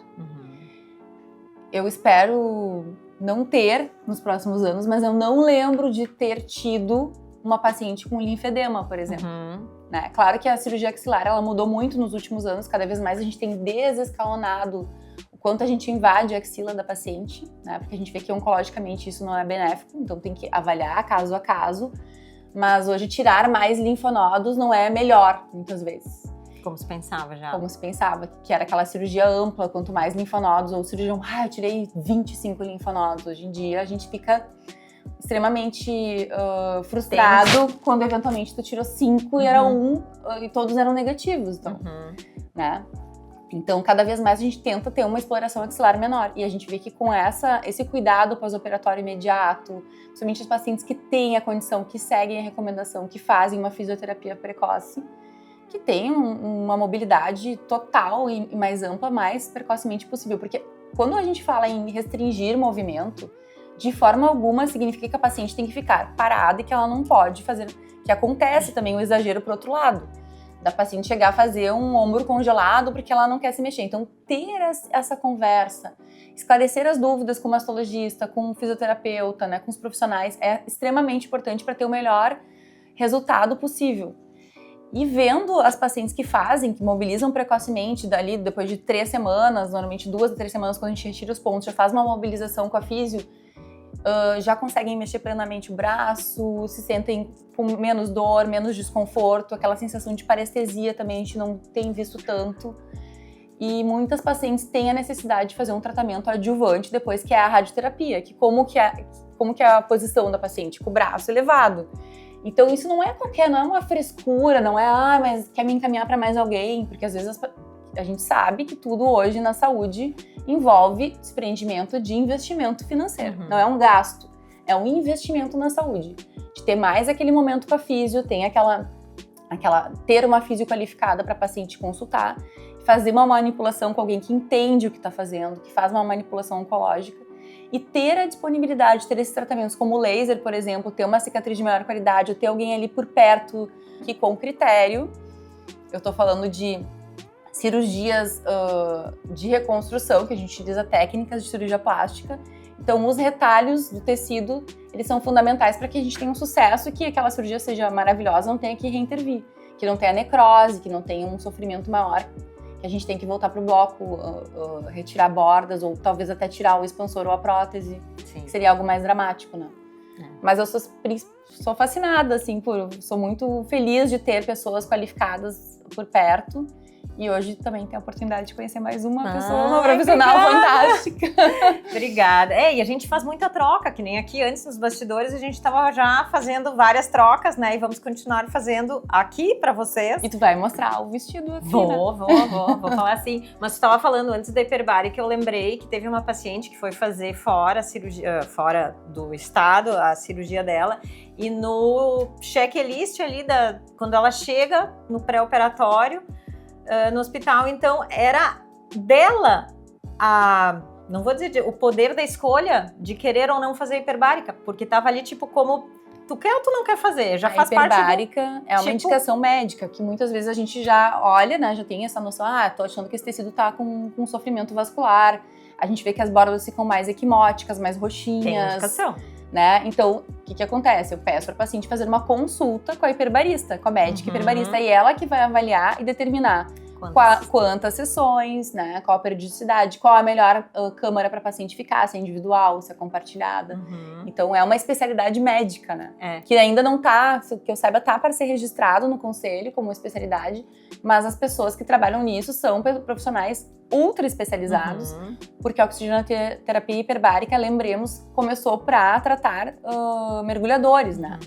Eu espero não ter nos próximos anos, mas eu não lembro de ter tido uma paciente com linfedema, por exemplo. Né? Claro que a cirurgia axilar ela mudou muito nos últimos anos, cada vez mais a gente tem desescalonado o quanto a gente invade a axila da paciente, né? Porque a gente vê que oncologicamente isso não é benéfico, então tem que avaliar caso a caso. Mas hoje tirar mais linfonodos não é melhor, muitas vezes. Como se pensava já. Como se pensava, que era aquela cirurgia ampla, quanto mais linfonodos, ou o cirurgião, eu tirei 25 linfonodos. Hoje em dia a gente fica extremamente frustrado quando eventualmente tu tirou 5 e era 1 e todos eram negativos, então, né? Então, cada vez mais a gente tenta ter uma exploração axilar menor. E a gente vê que com esse cuidado pós-operatório imediato, principalmente os pacientes que têm a condição, que seguem a recomendação, que fazem uma fisioterapia precoce, que tem uma mobilidade total e mais ampla, mais precocemente possível. Porque quando a gente fala em restringir movimento, de forma alguma significa que a paciente tem que ficar parada e que ela não pode fazer, que acontece também o exagero pro outro lado. Da paciente chegar a fazer um ombro congelado porque ela não quer se mexer. Então, ter essa conversa, esclarecer as dúvidas com o mastologista, com o fisioterapeuta, né, com os profissionais, é extremamente importante para ter o melhor resultado possível. E vendo as pacientes que mobilizam precocemente, dali depois de 3 semanas, normalmente 2 a 3 semanas, quando a gente retira os pontos, já faz uma mobilização com a físio, já conseguem mexer plenamente o braço, se sentem com menos dor, menos desconforto, aquela sensação de parestesia também a gente não tem visto tanto. E muitas pacientes têm a necessidade de fazer um tratamento adjuvante depois, que é a radioterapia, como que é a posição da paciente, com o braço elevado. Então isso não é uma frescura, não é, mas quer me encaminhar para mais alguém, porque às vezes a gente sabe que tudo hoje na saúde envolve desprendimento de investimento financeiro. Não é um gasto, é um investimento na saúde. De ter mais aquele momento com a físio, ter uma físio qualificada para a paciente consultar, fazer uma manipulação com alguém que entende o que está fazendo, que faz uma manipulação oncológica, e ter a disponibilidade de ter esses tratamentos como o laser, por exemplo, ter uma cicatriz de melhor qualidade, ou ter alguém ali por perto que com critério, eu estou falando de cirurgias de reconstrução, que a gente utiliza técnicas de cirurgia plástica. Então, os retalhos do tecido, eles são fundamentais para que a gente tenha um sucesso e que aquela cirurgia seja maravilhosa, não tenha que reintervir, que não tenha necrose, que não tenha um sofrimento maior, que a gente tem que voltar para o bloco, retirar bordas ou talvez até tirar o expansor ou a prótese, que seria algo mais dramático, né? Mas eu sou fascinada, assim, sou muito feliz de ter pessoas qualificadas por perto. E hoje também tenho a oportunidade de conhecer mais uma pessoa, uma profissional fantástica. Obrigada. E a gente faz muita troca, que nem aqui antes nos bastidores a gente estava já fazendo várias trocas, né? E vamos continuar fazendo aqui para vocês. E tu vai mostrar o vestido aqui, Vou falar assim. Mas tu estava falando antes da hiperbárica, eu lembrei que teve uma paciente que foi fazer fora do estado a cirurgia dela. E no checklist ali, quando ela chega no pré-operatório, no hospital, então era dela não vou dizer o poder da escolha de querer ou não fazer hiperbárica, porque tava ali tipo como tu quer ou tu não quer fazer, já faz parte. A hiperbárica é uma indicação médica, que muitas vezes a gente já olha, né, já tem essa noção, tô achando que esse tecido tá com sofrimento vascular, a gente vê que as bordas ficam mais equimóticas, mais roxinhas. Tem indicação. Né? Então, o que acontece? Eu peço para a paciente fazer uma consulta com a hiperbarista, com a médica hiperbarista, e ela que vai avaliar e determinar quantas sessões, né? Qual a periodicidade, qual a melhor câmara para a paciente ficar, se é individual, se é compartilhada. Então, é uma especialidade médica, né? Que ainda não tá, que eu saiba, tá para ser registrado no conselho como especialidade, mas as pessoas que trabalham nisso são profissionais ultra especializados, porque a oxigenoterapia hiperbárica, lembremos, começou para tratar mergulhadores, né?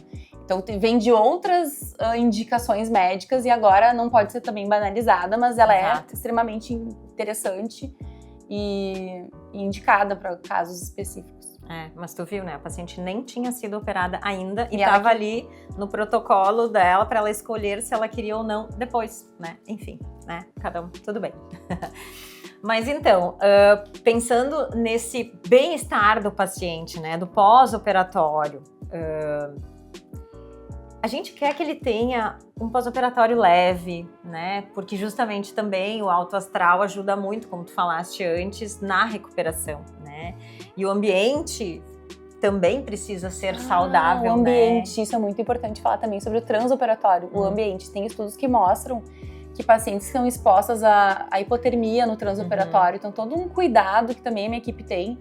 Então vem de outras indicações médicas e agora não pode ser também banalizada, mas ela é extremamente interessante e indicada para casos específicos. Mas tu viu, né? A paciente nem tinha sido operada ainda e estava ali no protocolo dela para ela escolher se ela queria ou não depois, né? Enfim, né? Cada um, tudo bem. Mas então, pensando nesse bem-estar do paciente, né? Do pós-operatório, a gente quer que ele tenha um pós-operatório leve, né? Porque justamente também o alto astral ajuda muito, como tu falaste antes, na recuperação, né? E o ambiente também precisa ser saudável, o ambiente, né? Isso é muito importante falar também sobre o transoperatório. O ambiente, tem estudos que mostram que pacientes são expostas à hipotermia no transoperatório. Então, todo um cuidado que também a minha equipe tem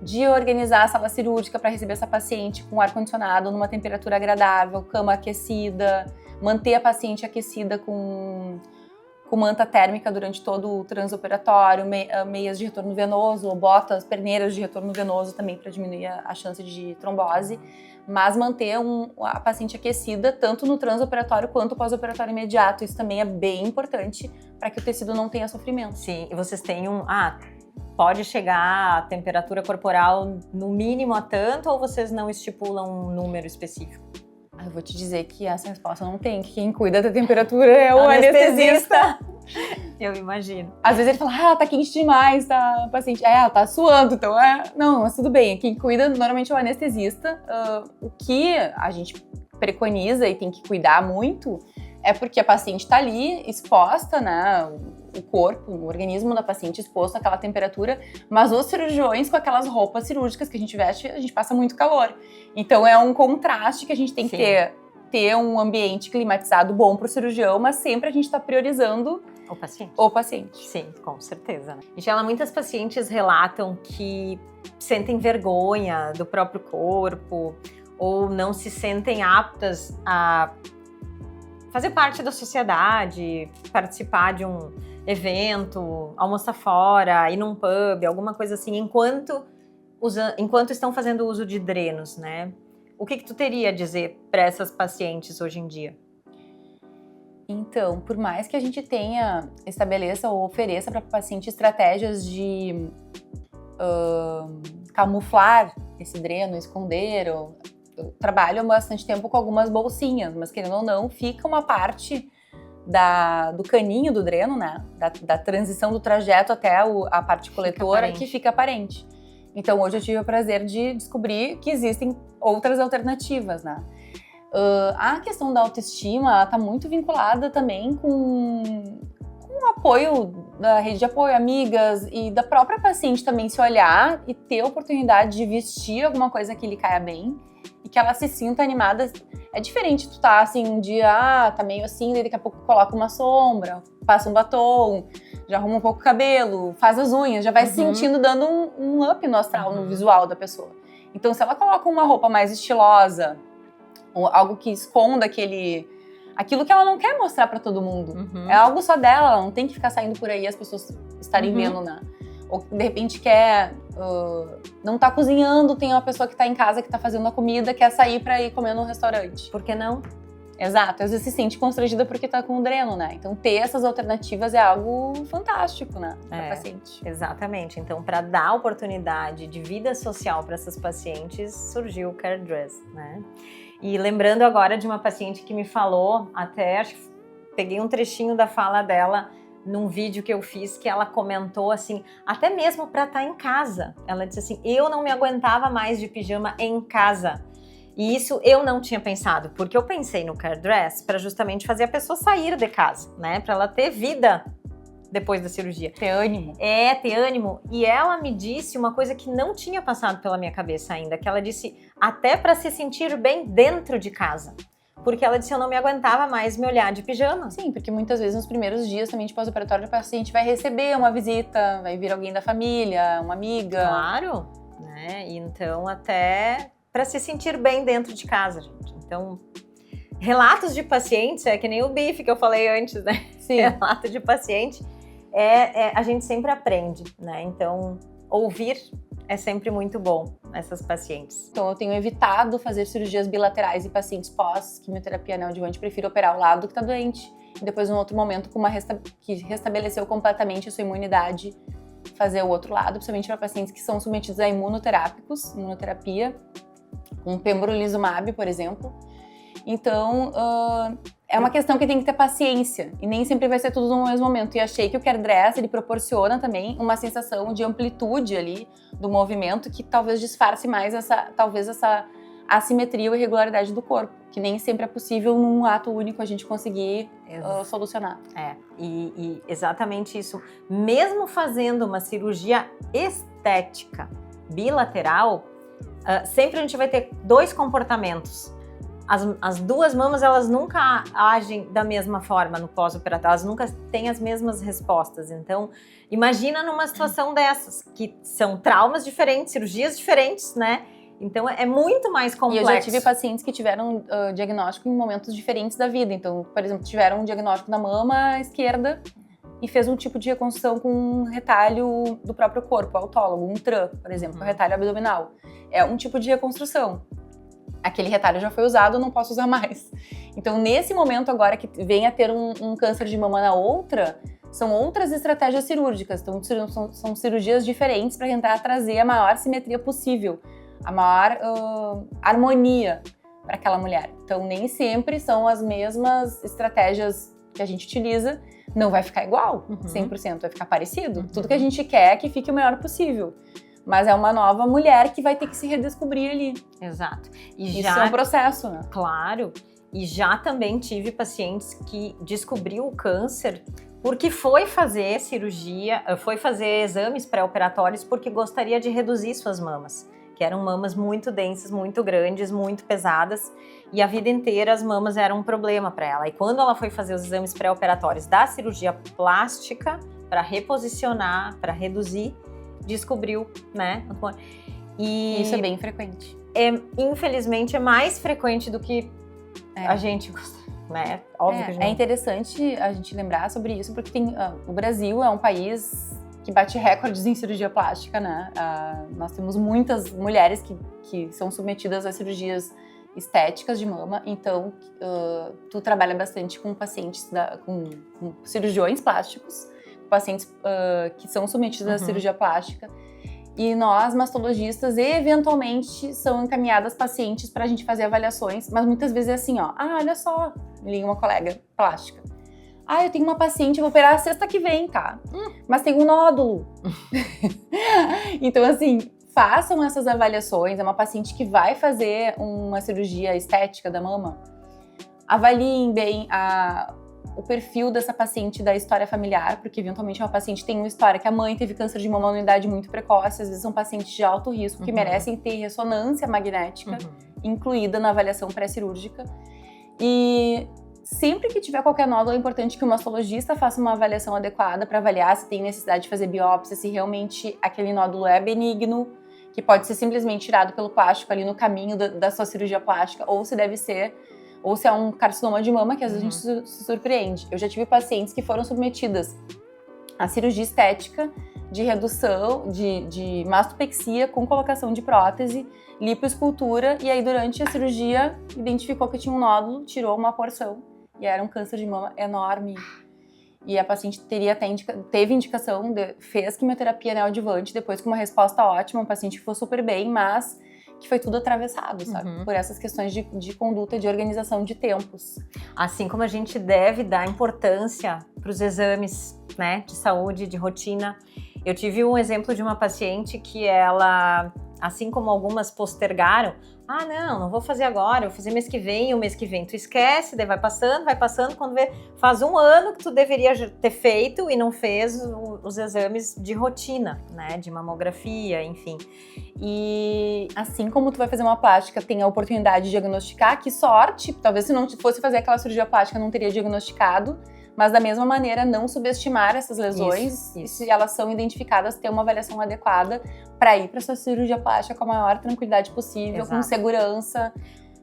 de organizar a sala cirúrgica para receber essa paciente com ar-condicionado, numa temperatura agradável, cama aquecida, manter a paciente aquecida com manta térmica durante todo o transoperatório, meias de retorno venoso, botas, perneiras de retorno venoso também para diminuir a chance de trombose, mas manter a paciente aquecida tanto no transoperatório quanto pós-operatório imediato. Isso também é bem importante para que o tecido não tenha sofrimento. Sim, e vocês têm pode chegar a temperatura corporal no mínimo a tanto ou vocês não estipulam um número específico? Eu vou te dizer que essa resposta não tem, que quem cuida da temperatura é o anestesista. Eu imagino. Às vezes ele fala, tá quente demais, tá, a paciente, ela tá suando, então não, mas tudo bem, quem cuida normalmente é o anestesista. O que a gente preconiza e tem que cuidar muito é porque a paciente tá ali exposta, né, o corpo, o organismo da paciente exposto àquela temperatura, mas os cirurgiões com aquelas roupas cirúrgicas que a gente veste, a gente passa muito calor. Então é um contraste que a gente tem que ter um ambiente climatizado bom para o cirurgião, mas sempre a gente está priorizando o paciente. Sim, com certeza. Né? Michela, muitas pacientes relatam que sentem vergonha do próprio corpo ou não se sentem aptas a fazer parte da sociedade, participar de um evento, almoçar fora, ir num pub, alguma coisa assim, enquanto estão fazendo uso de drenos, né? O que tu teria a dizer para essas pacientes hoje em dia? Então, por mais que a gente estabeleça ou ofereça para o paciente estratégias de camuflar esse dreno, esconder, eu trabalho há bastante tempo com algumas bolsinhas, mas querendo ou não, fica uma parte do caninho do dreno, né? Da transição do trajeto até a parte coletora que fica aparente. Então, hoje eu tive o prazer de descobrir que existem outras alternativas, né? A questão da autoestima está muito vinculada também com apoio da rede de apoio, amigas e da própria paciente também se olhar e ter a oportunidade de vestir alguma coisa que lhe caia bem e que ela se sinta animada. É diferente tu tá assim, um dia, tá meio assim, daí daqui a pouco coloca uma sombra, passa um batom, já arruma um pouco o cabelo, faz as unhas, já vai se sentindo dando um up no astral, no visual da pessoa. Então, se ela coloca uma roupa mais estilosa, ou algo que esconda aquilo que ela não quer mostrar pra todo mundo. É algo só dela, ela não tem que ficar saindo por aí e as pessoas estarem vendo, né? Ou de repente quer, não tá cozinhando, tem uma pessoa que tá em casa que tá fazendo a comida, quer sair pra ir comer no restaurante. Por que não? Exato, às vezes se sente constrangida porque tá com o dreno, né? Então ter essas alternativas é algo fantástico, né, pra paciente. Exatamente, então para dar oportunidade de vida social para essas pacientes, surgiu o Care Dress, né? E lembrando agora de uma paciente que me falou, até acho que peguei um trechinho da fala dela num vídeo que eu fiz, que ela comentou assim, até mesmo para estar em casa. Ela disse assim, eu não me aguentava mais de pijama em casa. E isso eu não tinha pensado, porque eu pensei no Care Dress para justamente fazer a pessoa sair de casa, né? Para ela ter vida depois da cirurgia. Ter ânimo. Ter ânimo. E ela me disse uma coisa que não tinha passado pela minha cabeça ainda, que ela disse até para se sentir bem dentro de casa. Porque ela disse, eu não me aguentava mais me olhar de pijama. Sim, porque muitas vezes nos primeiros dias também de pós-operatório o paciente vai receber uma visita, vai vir alguém da família, uma amiga. Claro, né? Então até para se sentir bem dentro de casa, gente. Então, relatos de pacientes, é que nem o bife que eu falei antes, né? Sim. Relato de paciente, a gente sempre aprende, né? Então, ouvir é sempre muito bom essas pacientes. Então, eu tenho evitado fazer cirurgias bilaterais em pacientes pós-quimioterapia neoadjuvante, prefiro operar o lado que está doente e depois, num outro momento, com que restabeleceu completamente a sua imunidade, fazer o outro lado, principalmente para pacientes que são submetidos a imunoterapia, com pembrolizumab, por exemplo. Então, é uma questão que tem que ter paciência e nem sempre vai ser tudo no mesmo momento. E achei que o Care Dress, ele proporciona também uma sensação de amplitude ali do movimento que talvez disfarce mais essa assimetria ou irregularidade do corpo, que nem sempre é possível num ato único a gente conseguir solucionar. E exatamente isso. Mesmo fazendo uma cirurgia estética bilateral, sempre a gente vai ter dois comportamentos. As duas mamas, elas nunca agem da mesma forma no pós-operatório, elas nunca têm as mesmas respostas. Então, imagina numa situação dessas, que são traumas diferentes, cirurgias diferentes, né? Então, é muito mais complexo. E eu já tive pacientes que tiveram diagnóstico em momentos diferentes da vida. Então, por exemplo, tiveram um diagnóstico da mama esquerda e fez um tipo de reconstrução com um retalho do próprio corpo, autólogo, um TRAN, por exemplo, um retalho abdominal. É um tipo de reconstrução. Aquele retalho já foi usado, não posso usar mais. Então, nesse momento agora que vem a ter um câncer de mama na outra, são outras estratégias cirúrgicas. Então, são cirurgias diferentes para tentar trazer a maior simetria possível, a maior harmonia para aquela mulher. Então, nem sempre são as mesmas estratégias que a gente utiliza. Não vai ficar igual, 100%, vai ficar parecido. Tudo que a gente quer é que fique o melhor possível. Mas é uma nova mulher que vai ter que se redescobrir ali. Exato. Isso é um processo, né? Claro. E já também tive pacientes que descobriu o câncer porque foi fazer cirurgia, foi fazer exames pré-operatórios porque gostaria de reduzir suas mamas, que eram mamas muito densas, muito grandes, muito pesadas, e a vida inteira as mamas eram um problema para ela. E quando ela foi fazer os exames pré-operatórios da cirurgia plástica para reposicionar, para reduzir, descobriu, né? E isso é bem frequente. Infelizmente, é mais frequente do que a gente gosta, né? Óbvio que a gente é interessante a gente lembrar sobre isso, porque o Brasil é um país que bate recordes em cirurgia plástica, né? Nós temos muitas mulheres que são submetidas a cirurgias estéticas de mama, então tu trabalha bastante com pacientes, com cirurgiões plásticos, pacientes que são submetidos à cirurgia plástica, e nós, mastologistas, eventualmente são encaminhadas pacientes para a gente fazer avaliações, mas muitas vezes é assim, ó, olha só, me liga uma colega plástica, eu tenho uma paciente, eu vou operar sexta que vem, tá? Mas tem um nódulo. Então, assim, façam essas avaliações, é uma paciente que vai fazer uma cirurgia estética da mama, avaliem bem o perfil dessa paciente da história familiar, porque eventualmente uma paciente tem uma história que a mãe teve câncer de mama numa idade muito precoce, às vezes são pacientes de alto risco que merecem ter ressonância magnética incluída na avaliação pré-cirúrgica. E sempre que tiver qualquer nódulo, é importante que o mastologista faça uma avaliação adequada para avaliar se tem necessidade de fazer biópsia, se realmente aquele nódulo é benigno, que pode ser simplesmente tirado pelo plástico ali no caminho da sua cirurgia plástica, ou se deve ser, ou se é um carcinoma de mama, que às vezes a gente se surpreende. Eu já tive pacientes que foram submetidas à cirurgia estética de redução, de mastopexia com colocação de prótese, lipoescultura, e aí durante a cirurgia identificou que tinha um nódulo, tirou uma porção, e era um câncer de mama enorme. E a paciente teve indicação, fez quimioterapia neoadjuvante, depois com uma resposta ótima, um paciente que foi super bem, mas que foi tudo atravessado, sabe? Por essas questões de conduta, de organização de tempos. Assim como a gente deve dar importância para os exames, né, de saúde, de rotina. Eu tive um exemplo de uma paciente que ela, assim como algumas postergaram, não vou fazer agora, eu vou fazer mês que vem, e o mês que vem tu esquece, daí vai passando, quando vê, faz um ano que tu deveria ter feito e não fez os exames de rotina, né, de mamografia, enfim. E assim como tu vai fazer uma plástica, tem a oportunidade de diagnosticar, que sorte, talvez se não fosse fazer aquela cirurgia plástica não teria diagnosticado, mas da mesma maneira não subestimar essas lesões e se elas são identificadas, ter uma avaliação adequada para ir para sua cirurgia plástica com a maior tranquilidade possível, com segurança.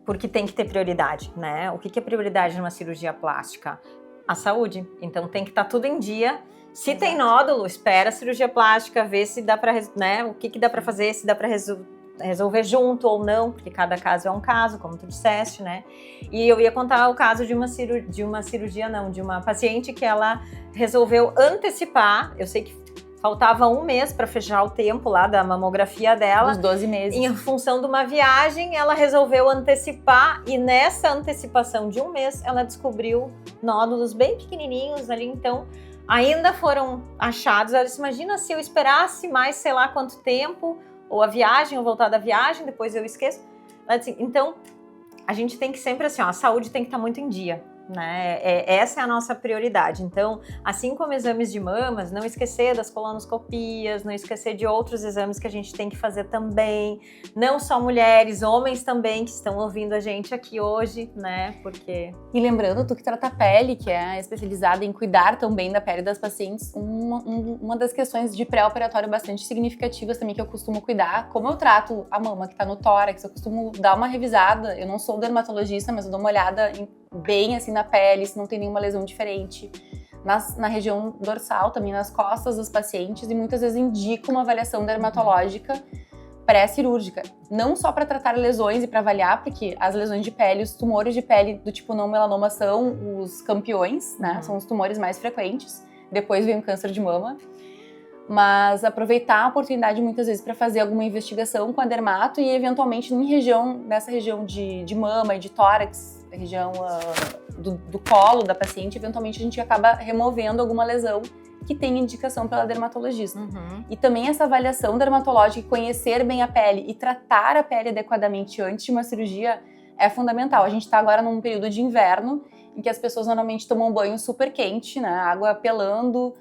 Porque tem que ter prioridade, né? O que é prioridade numa cirurgia plástica? A saúde. Então tem que estar tudo em dia. Se tem nódulo, espera a cirurgia plástica, vê se dá para, né? O que dá para fazer, se dá para resolver junto ou não, porque cada caso é um caso, como tu disseste, né? E eu ia contar o caso de uma paciente que ela resolveu antecipar. Eu sei que faltava um mês para fechar o tempo lá da mamografia dela. Os 12 meses. Em função de uma viagem, ela resolveu antecipar e nessa antecipação de um mês, ela descobriu nódulos bem pequenininhos ali, então ainda foram achados. Ela disse, imagina se eu esperasse mais sei lá quanto tempo, ou a viagem, ou voltar da viagem, depois eu esqueço. Ela disse, então, a gente tem que sempre assim, a saúde tem que estar muito em dia, né? Essa é a nossa prioridade. Então, assim como exames de mamas, não esquecer das colonoscopias, não esquecer de outros exames que a gente tem que fazer também. Não só mulheres, homens também que estão ouvindo a gente aqui hoje, né? Porque... E lembrando, tu que trata a pele, que é especializada em cuidar também da pele das pacientes, uma das questões de pré-operatório bastante significativas também que eu costumo cuidar, como eu trato a mama que tá no tórax, eu costumo dar uma revisada, eu não sou dermatologista, mas eu dou uma olhada bem assim na pele, se não tem nenhuma lesão diferente, na região dorsal, também nas costas dos pacientes, e muitas vezes indico uma avaliação dermatológica pré-cirúrgica, não só para tratar lesões e para avaliar, porque as lesões de pele, os tumores de pele do tipo não melanoma são os campeões, né? São os tumores mais frequentes, depois vem o câncer de mama. Mas aproveitar a oportunidade muitas vezes para fazer alguma investigação com a dermato e eventualmente nessa região de mama e de tórax, a região do colo da paciente, eventualmente a gente acaba removendo alguma lesão que tem indicação pela dermatologista. E também essa avaliação dermatológica, conhecer bem a pele e tratar a pele adequadamente antes de uma cirurgia é fundamental. A gente está agora num período de inverno em que as pessoas normalmente tomam banho super quente, né? Água pelando,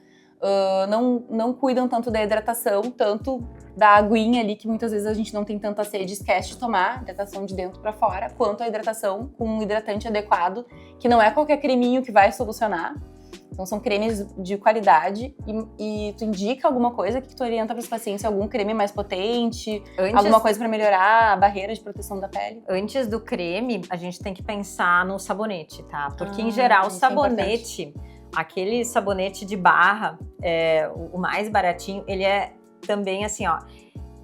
não cuidam tanto da hidratação, tanto da aguinha ali, que muitas vezes a gente não tem tanta sede, esquece de tomar, hidratação de dentro para fora, quanto a hidratação com um hidratante adequado, que não é qualquer creminho que vai solucionar. Então são cremes de qualidade e tu indica alguma coisa que tu orienta para os pacientes, algum creme mais potente, alguma coisa para melhorar a barreira de proteção da pele? Antes do creme, a gente tem que pensar no sabonete, tá? Porque em geral o sabonete, aquele sabonete de barra, o mais baratinho, ele é também assim, ó.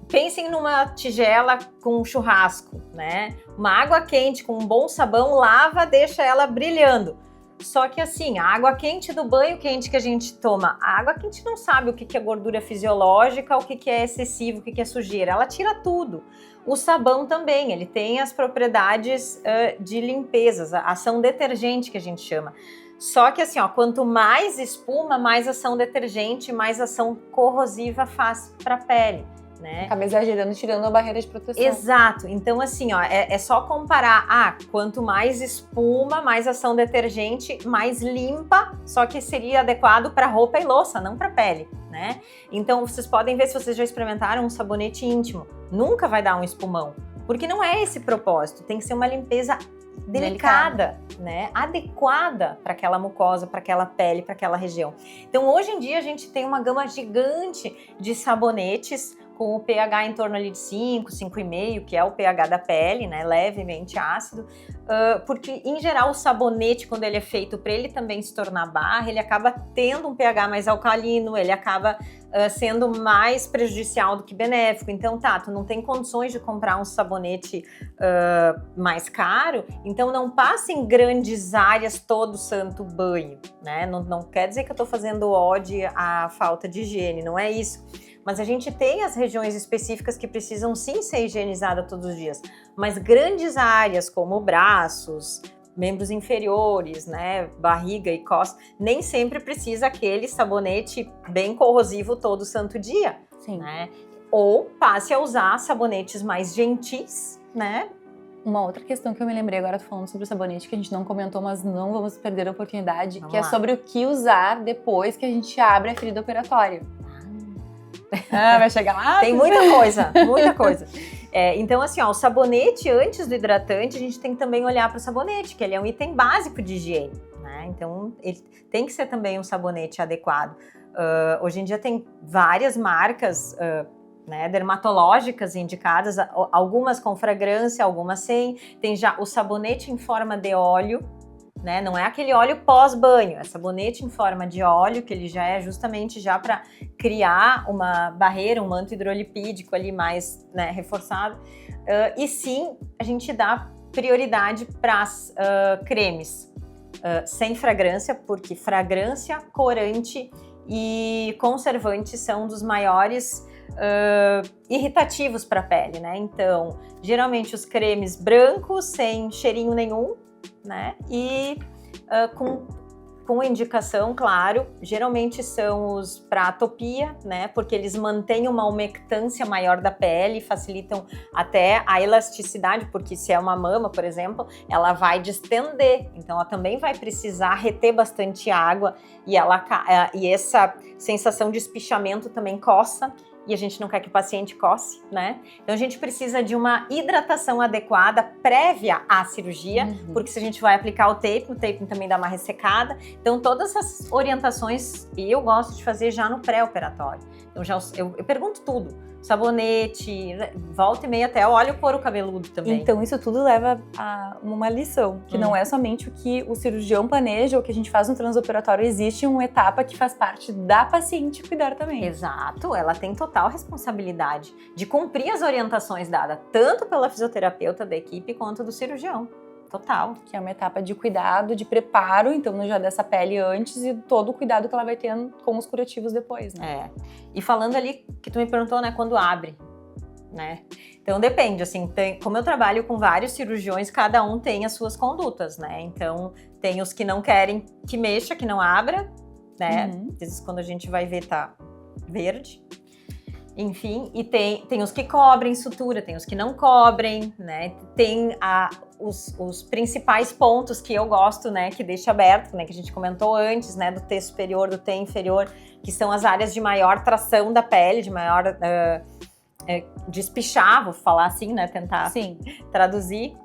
Pensem numa tigela com churrasco, né? Uma água quente com um bom sabão, lava, deixa ela brilhando. Só que assim, a água quente do banho quente que a gente toma, a água quente não sabe o que é gordura fisiológica, o que é excessivo, o que é sujeira, ela tira tudo. O sabão também, ele tem as propriedades de limpeza, a ação detergente que a gente chama. Só que assim, ó, quanto mais espuma, mais ação detergente, mais ação corrosiva faz para a pele. né? Acaba exagerando, tirando a barreira de proteção. Exato. Então, assim, ó, é só comparar. Quanto mais espuma, mais ação detergente, mais limpa, só que seria adequado para roupa e louça, não para pele, né? Então, vocês podem ver se vocês já experimentaram um sabonete íntimo. Nunca vai dar um espumão, porque não é esse propósito. Tem que ser uma limpeza delicada, né? Adequada para aquela mucosa, para aquela pele, para aquela região. Então, hoje em dia, a gente tem uma gama gigante de sabonetes com o pH em torno ali de 5, 5,5, que é o pH da pele, né? Levemente ácido. Porque, em geral, o sabonete, quando ele é feito para ele também se tornar barra, ele acaba tendo um pH mais alcalino, ele acaba sendo mais prejudicial do que benéfico. Então, tu não tem condições de comprar um sabonete mais caro, então não passa em grandes áreas todo santo banho, né? Não quer dizer que eu tô fazendo ode à falta de higiene, não é isso. Mas a gente tem as regiões específicas que precisam sim ser higienizadas todos os dias. Mas grandes áreas como braços, membros inferiores, né, barriga e costas, nem sempre precisa aquele sabonete bem corrosivo todo santo dia. Sim. Né? Ou passe a usar sabonetes mais gentis, né? Uma outra questão que eu me lembrei agora, tô falando sobre o sabonete, que a gente não comentou, mas não vamos perder a oportunidade, Vamos que é lá. sobre o que usar depois que a gente abre a ferida operatória. Vai chegar lá? Tem muita coisa, muita coisa. Então, assim, ó, o sabonete antes do hidratante, a gente tem que também olhar para o sabonete, que ele é um item básico de higiene, né? Então, ele tem que ser também um sabonete adequado. Hoje em dia tem várias marcas né, dermatológicas indicadas, algumas com fragrância, algumas sem. Tem já o sabonete em forma de óleo, né? Não é aquele óleo pós-banho, é sabonete em forma de óleo, que ele já é justamente já para criar uma barreira, um manto hidrolipídico ali mais, né, reforçado. E sim, a gente dá prioridade para as cremes sem fragrância, porque fragrância, corante e conservante são dos maiores irritativos para a pele, né? Então, geralmente os cremes brancos, sem cheirinho nenhum, né? E com indicação, claro, geralmente são os para atopia, né? Porque eles mantêm uma umectância maior da pele, facilitam até a elasticidade, porque se é uma mama, por exemplo, ela vai distender, então ela também vai precisar reter bastante água e essa sensação de espichamento também coça. E a gente não quer que o paciente coce, né? Então a gente precisa de uma hidratação adequada prévia à cirurgia, porque se a gente vai aplicar o taping também dá uma ressecada. Então todas essas orientações eu gosto de fazer já no pré-operatório. Então eu pergunto tudo, sabonete, volta e meia até eu olho o couro cabeludo também. Então isso tudo leva a uma lição, que não é somente o que o cirurgião planeja ou o que a gente faz no transoperatório, existe uma etapa que faz parte da paciente cuidar também. Exato, ela tem total responsabilidade de cumprir as orientações dadas, tanto pela fisioterapeuta da equipe quanto do cirurgião. Total. Que é uma etapa de cuidado, de preparo, então já dessa pele antes e todo o cuidado que ela vai tendo com os curativos depois, né? E falando ali, que tu me perguntou, né, quando abre, né? Então depende, assim, como eu trabalho com vários cirurgiões, cada um tem as suas condutas, né? Então tem os que não querem que mexa, que não abra, né? Às vezes quando a gente vai ver tá verde. Enfim, e tem os que cobrem sutura, tem os que não cobrem, né? Tem os principais pontos que eu gosto, né? Que deixa aberto, né? Que a gente comentou antes, né? Do T superior, do T inferior, que são as áreas de maior tração da pele, de maior de espichar, vou falar assim, né? Tentar traduzir.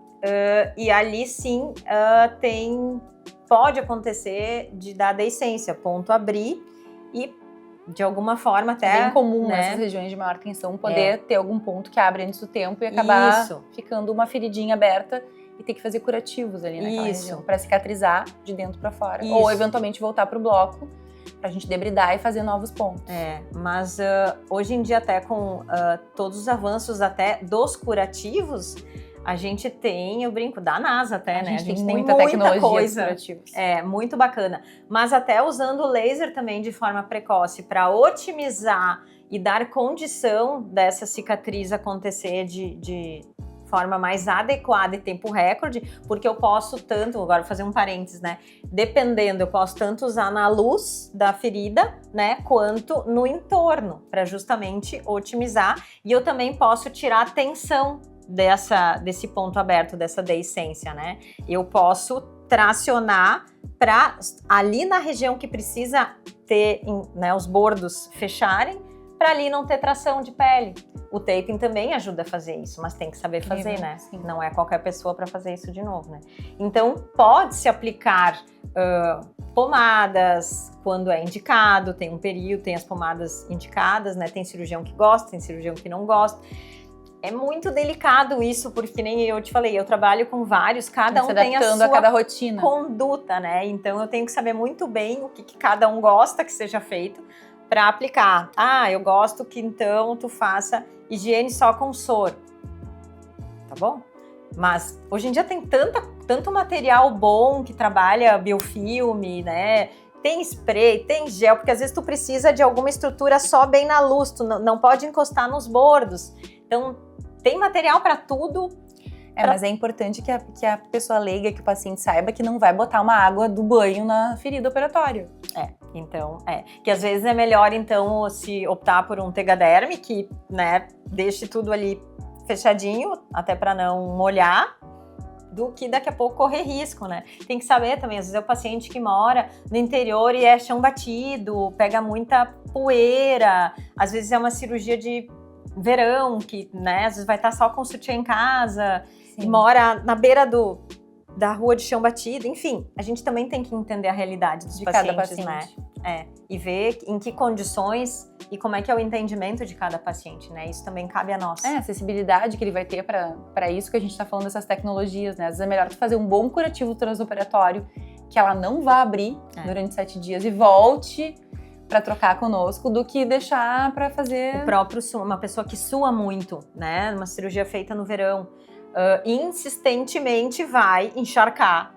E ali sim pode acontecer de dar deiscência, ponto abrir e de alguma forma até... É bem comum né, nessas regiões de maior tensão poder ter algum ponto que abre antes do tempo e acabar ficando uma feridinha aberta e ter que fazer curativos ali naquela região para cicatrizar de dentro para fora. Ou eventualmente voltar para o bloco pra gente debridar e fazer novos pontos. Mas hoje em dia até com todos os avanços até dos curativos, a gente tem, eu brinco, da NASA até, né? A gente tem muita tecnologia coisa. curativos. Muito bacana. Mas até usando o laser também de forma precoce para otimizar e dar condição dessa cicatriz acontecer de forma mais adequada e tempo recorde, porque eu posso tanto, agora vou fazer um parênteses, né? Dependendo, eu posso tanto usar na luz da ferida, né? Quanto no entorno, para justamente otimizar. E eu também posso tirar a tensão desse ponto aberto, dessa deiscência, né? Eu posso tracionar para ali na região que precisa ter, né, os bordos fecharem, para ali não ter tração de pele. O taping também ajuda a fazer isso, mas tem que saber fazer, né? Sim. Não é qualquer pessoa para fazer isso de novo, né? Então, pode-se aplicar pomadas quando é indicado, tem um período, tem as pomadas indicadas, né? Tem cirurgião que gosta, tem cirurgião que não gosta. É muito delicado isso, porque nem eu te falei, eu trabalho com vários, cada um tem a sua cada rotina. conduta, né? Então eu tenho que saber muito bem o que cada um gosta que seja feito para aplicar. Ah, eu gosto que então tu faça higiene só com soro. Tá bom? Mas hoje em dia tem tanto material bom que trabalha biofilme, né? Tem spray, tem gel, porque às vezes tu precisa de alguma estrutura só bem na luz, tu não pode encostar nos bordos. Então, tem material para tudo. Mas é importante que a pessoa leiga, que o paciente saiba que não vai botar uma água do banho na ferida operatória. Que às vezes é melhor, então, se optar por um Tegaderm, que, né, deixe tudo ali fechadinho, até para não molhar, do que daqui a pouco correr risco, né? Tem que saber também, às vezes é o paciente que mora no interior e é chão batido, pega muita poeira, às vezes é uma cirurgia de verão, que, né, às vezes vai estar só com sutiã em casa, e mora na beira da rua de chão batido, enfim, a gente também tem que entender a realidade dos pacientes, cada paciente, né? E ver em que condições e como é que é o entendimento de cada paciente, né? Isso também cabe a nós. A acessibilidade que ele vai ter para isso que a gente está falando dessas tecnologias, né? Às vezes é melhor tu fazer um bom curativo transoperatório, que ela não vá abrir durante 7 dias e volte para trocar conosco, do que deixar para fazer... O próprio suor, uma pessoa que sua muito, né? Uma cirurgia feita no verão, insistentemente vai encharcar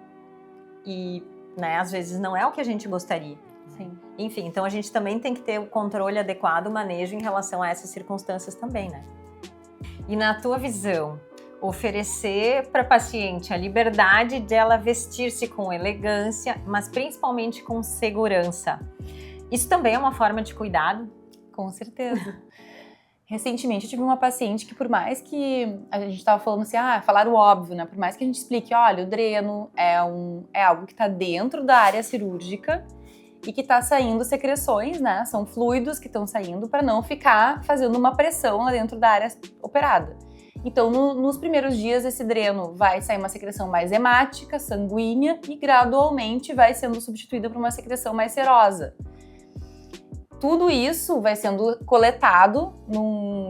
e, né, às vezes não é o que a gente gostaria. Sim. Enfim, então a gente também tem que ter o controle adequado, o manejo em relação a essas circunstâncias também, né? E na tua visão, oferecer para a paciente a liberdade de ela vestir-se com elegância, mas principalmente com segurança. Isso também é uma forma de cuidado? Com certeza. Recentemente eu tive uma paciente que, por mais que a gente estava falando assim, falar o óbvio, né? Por mais que a gente explique, olha, o dreno é algo que está dentro da área cirúrgica e que está saindo secreções, né? São fluidos que estão saindo para não ficar fazendo uma pressão lá dentro da área operada. Então, nos primeiros dias, esse dreno vai sair uma secreção mais hemática, sanguínea, e gradualmente vai sendo substituída por uma secreção mais serosa. Tudo isso vai sendo coletado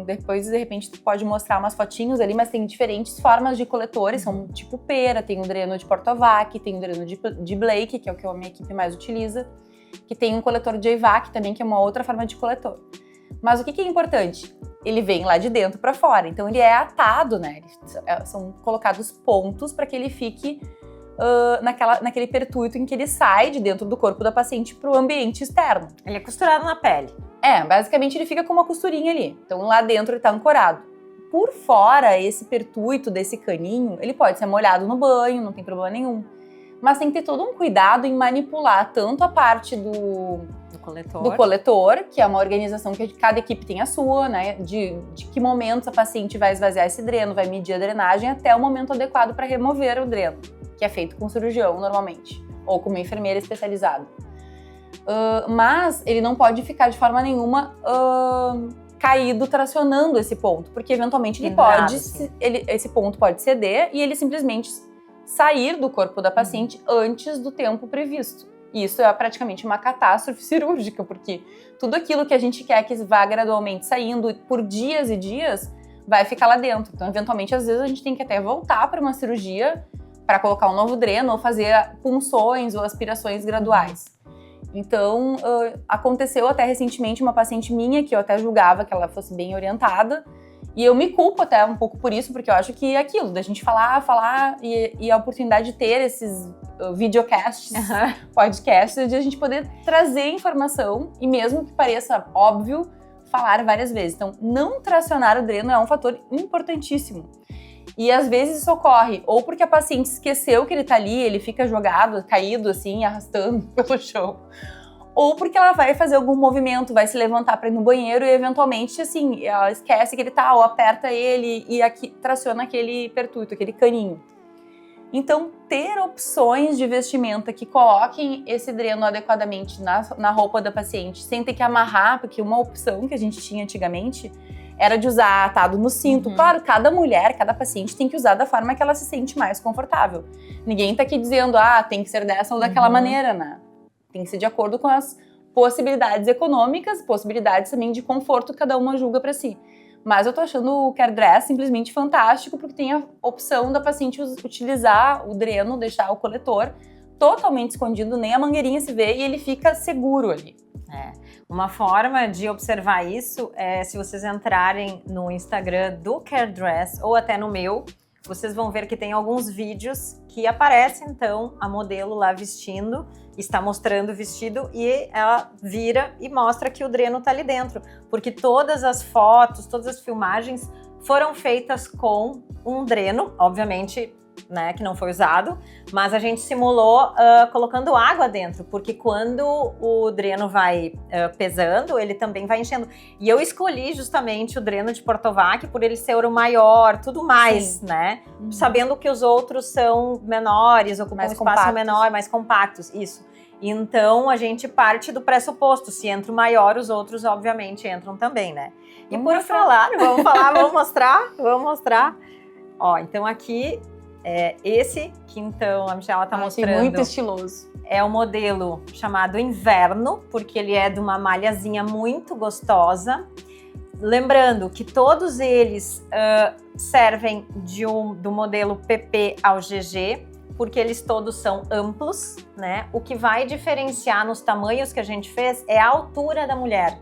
depois, de repente, tu pode mostrar umas fotinhos ali, mas tem diferentes formas de coletores, são tipo pera, tem o dreno de Portovac, tem o dreno de Blake, que é o que a minha equipe mais utiliza, que tem um coletor de EVAC também, que é uma outra forma de coletor. Mas o que é importante? Ele vem lá de dentro para fora, então ele é atado, né? São colocados pontos para que ele fique naquele pertuito em que ele sai de dentro do corpo da paciente para o ambiente externo. Ele é costurado na pele. Basicamente ele fica com uma costurinha ali. Então lá dentro ele está ancorado. Por fora, esse pertuito desse caninho, ele pode ser molhado no banho, não tem problema nenhum. Mas tem que ter todo um cuidado em manipular tanto a parte do coletor, que é uma organização que cada equipe tem a sua, né? De que momentos a paciente vai esvaziar esse dreno, vai medir a drenagem até o momento adequado para remover o dreno, que é feito com um cirurgião normalmente, ou com uma enfermeira especializada. Mas ele não pode ficar de forma nenhuma caído tracionando esse ponto, porque eventualmente esse ponto pode ceder e ele simplesmente sair do corpo da paciente antes do tempo previsto. E isso é praticamente uma catástrofe cirúrgica, porque tudo aquilo que a gente quer que vá gradualmente saindo por dias e dias vai ficar lá dentro. Então, eventualmente, às vezes a gente tem que até voltar para uma cirurgia para colocar um novo dreno ou fazer punções ou aspirações graduais. Então, aconteceu até recentemente uma paciente minha, que eu até julgava que ela fosse bem orientada, e eu me culpo até um pouco por isso, porque eu acho que é aquilo, da gente falar e a oportunidade de ter esses videocasts, podcasts, de a gente poder trazer informação, e mesmo que pareça óbvio, falar várias vezes. Então, não tracionar o dreno é um fator importantíssimo. E às vezes isso ocorre ou porque a paciente esqueceu que ele tá ali, ele fica jogado, caído assim, arrastando pelo chão. Ou porque ela vai fazer algum movimento, vai se levantar para ir no banheiro e eventualmente, assim, ela esquece que ele tá, ou aperta ele e aqui traciona aquele pertuito, aquele caninho. Então, ter opções de vestimenta que coloquem esse dreno adequadamente na roupa da paciente, sem ter que amarrar, porque uma opção que a gente tinha antigamente era de usar atado no cinto. Claro, cada mulher, cada paciente tem que usar da forma que ela se sente mais confortável. Ninguém tá aqui dizendo, tem que ser dessa ou daquela maneira, né? Tem que ser de acordo com as possibilidades econômicas, possibilidades também de conforto que cada uma julga pra si. Mas eu tô achando o Care Dress simplesmente fantástico, porque tem a opção da paciente utilizar o dreno, deixar o coletor totalmente escondido, nem a mangueirinha se vê e ele fica seguro ali. Uma forma de observar isso é se vocês entrarem no Instagram do Care Dress ou até no meu, vocês vão ver que tem alguns vídeos que aparece então a modelo lá vestindo, está mostrando o vestido e ela vira e mostra que o dreno tá ali dentro, porque todas as fotos, todas as filmagens foram feitas com um dreno, obviamente, né, que não foi usado, mas a gente simulou colocando água dentro, porque quando o dreno vai pesando, ele também vai enchendo. E eu escolhi justamente o dreno de Portovac por ele ser o maior, tudo mais, né? Sabendo que os outros são menores, ocupam um espaço menor, mais compactos, isso. Então, a gente parte do pressuposto, se entra o maior, os outros, obviamente, entram também, né? E por falar, vamos mostrar. Ó, então aqui... esse que então a Michela tá mostrando. Muito estiloso. É o modelo chamado Inverno, porque ele é de uma malhazinha muito gostosa. Lembrando que todos eles servem do modelo PP ao GG, porque eles todos são amplos, né? O que vai diferenciar nos tamanhos que a gente fez é a altura da mulher.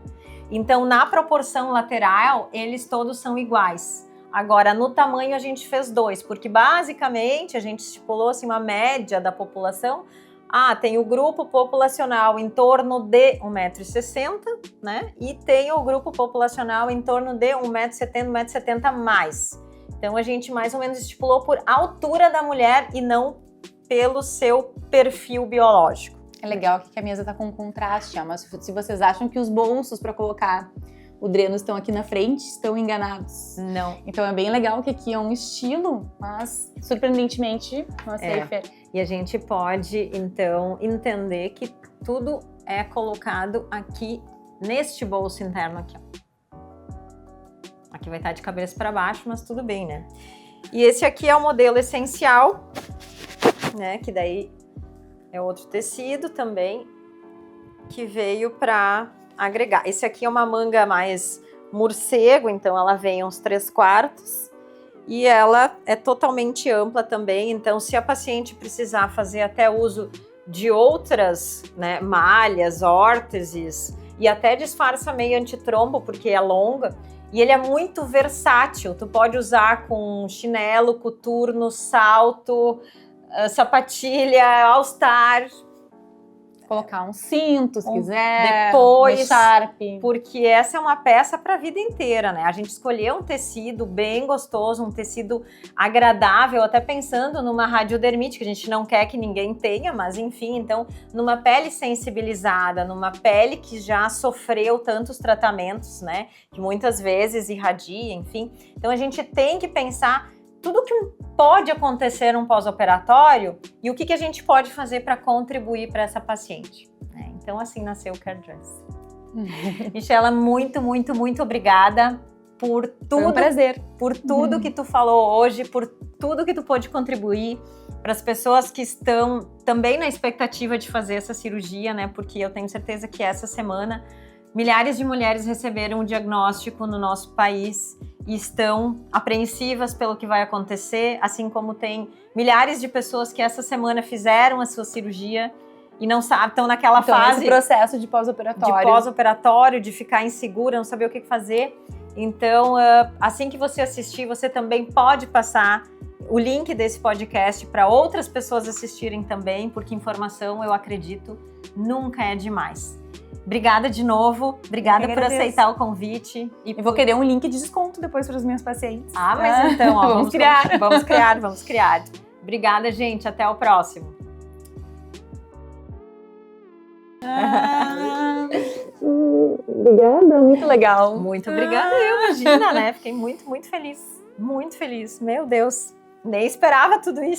Então, na proporção lateral, eles todos são iguais. Agora, no tamanho a gente fez 2, porque basicamente a gente estipulou assim, uma média da população. Tem o grupo populacional em torno de 1,60 m, né? E tem o grupo populacional em torno de 1,70 m, 1,70 m mais. Então a gente mais ou menos estipulou por altura da mulher e não pelo seu perfil biológico. É legal que a mesa tá com contraste, mas se vocês acham que os bolsos para colocar o dreno estão aqui na frente, estão enganados. Não. Então é bem legal que aqui é um estilo, mas surpreendentemente não é. E a gente pode, então, entender que tudo é colocado aqui neste bolso interno aqui, ó. Aqui vai estar de cabeça para baixo, mas tudo bem, né? E esse aqui é o modelo essencial, né? Que daí é outro tecido também, que veio para agregar. Esse aqui é uma manga mais morcego, então ela vem uns 3/4 e ela é totalmente ampla também, então se a paciente precisar fazer até uso de outras, né, malhas, órteses e até disfarça meio antitrombo porque é longa e ele é muito versátil, tu pode usar com chinelo, coturno, salto, sapatilha, all-star, colocar um cinto, se quiser, depois, Sharp. Porque essa é uma peça para a vida inteira, né? A gente escolheu um tecido bem gostoso, um tecido agradável, até pensando numa radiodermite, que a gente não quer que ninguém tenha, mas enfim, então, numa pele sensibilizada, numa pele que já sofreu tantos tratamentos, né? Que muitas vezes irradia, enfim. Então, a gente tem que pensar tudo que pode acontecer num pós-operatório e o que a gente pode fazer para contribuir para essa paciente. Então, assim nasceu o Care Dress. Michela, muito, muito, muito obrigada por tudo. Foi um prazer. Por tudo que tu falou hoje, por tudo que tu pôde contribuir para as pessoas que estão também na expectativa de fazer essa cirurgia, né? Porque eu tenho certeza que essa semana milhares de mulheres receberam um diagnóstico no nosso país e estão apreensivas pelo que vai acontecer, assim como tem milhares de pessoas que essa semana fizeram a sua cirurgia e não sabem, estão naquela fase... Esse processo de pós-operatório. De pós-operatório, de ficar insegura, não saber o que fazer. Então, assim que você assistir, você também pode passar o link desse podcast para outras pessoas assistirem também, porque informação, eu acredito, nunca é demais. Obrigada de novo. Obrigada Eu que por agradeço. aceitar o convite. E Eu vou querer um link de desconto depois para os meus pacientes. mas então, ó, Vamos criar. Vamos criar. Obrigada, gente. Até o próximo. Obrigada, muito legal. Muito obrigada, eu, imagina, né? Fiquei muito, muito feliz. Muito feliz. Meu Deus. Nem esperava tudo isso.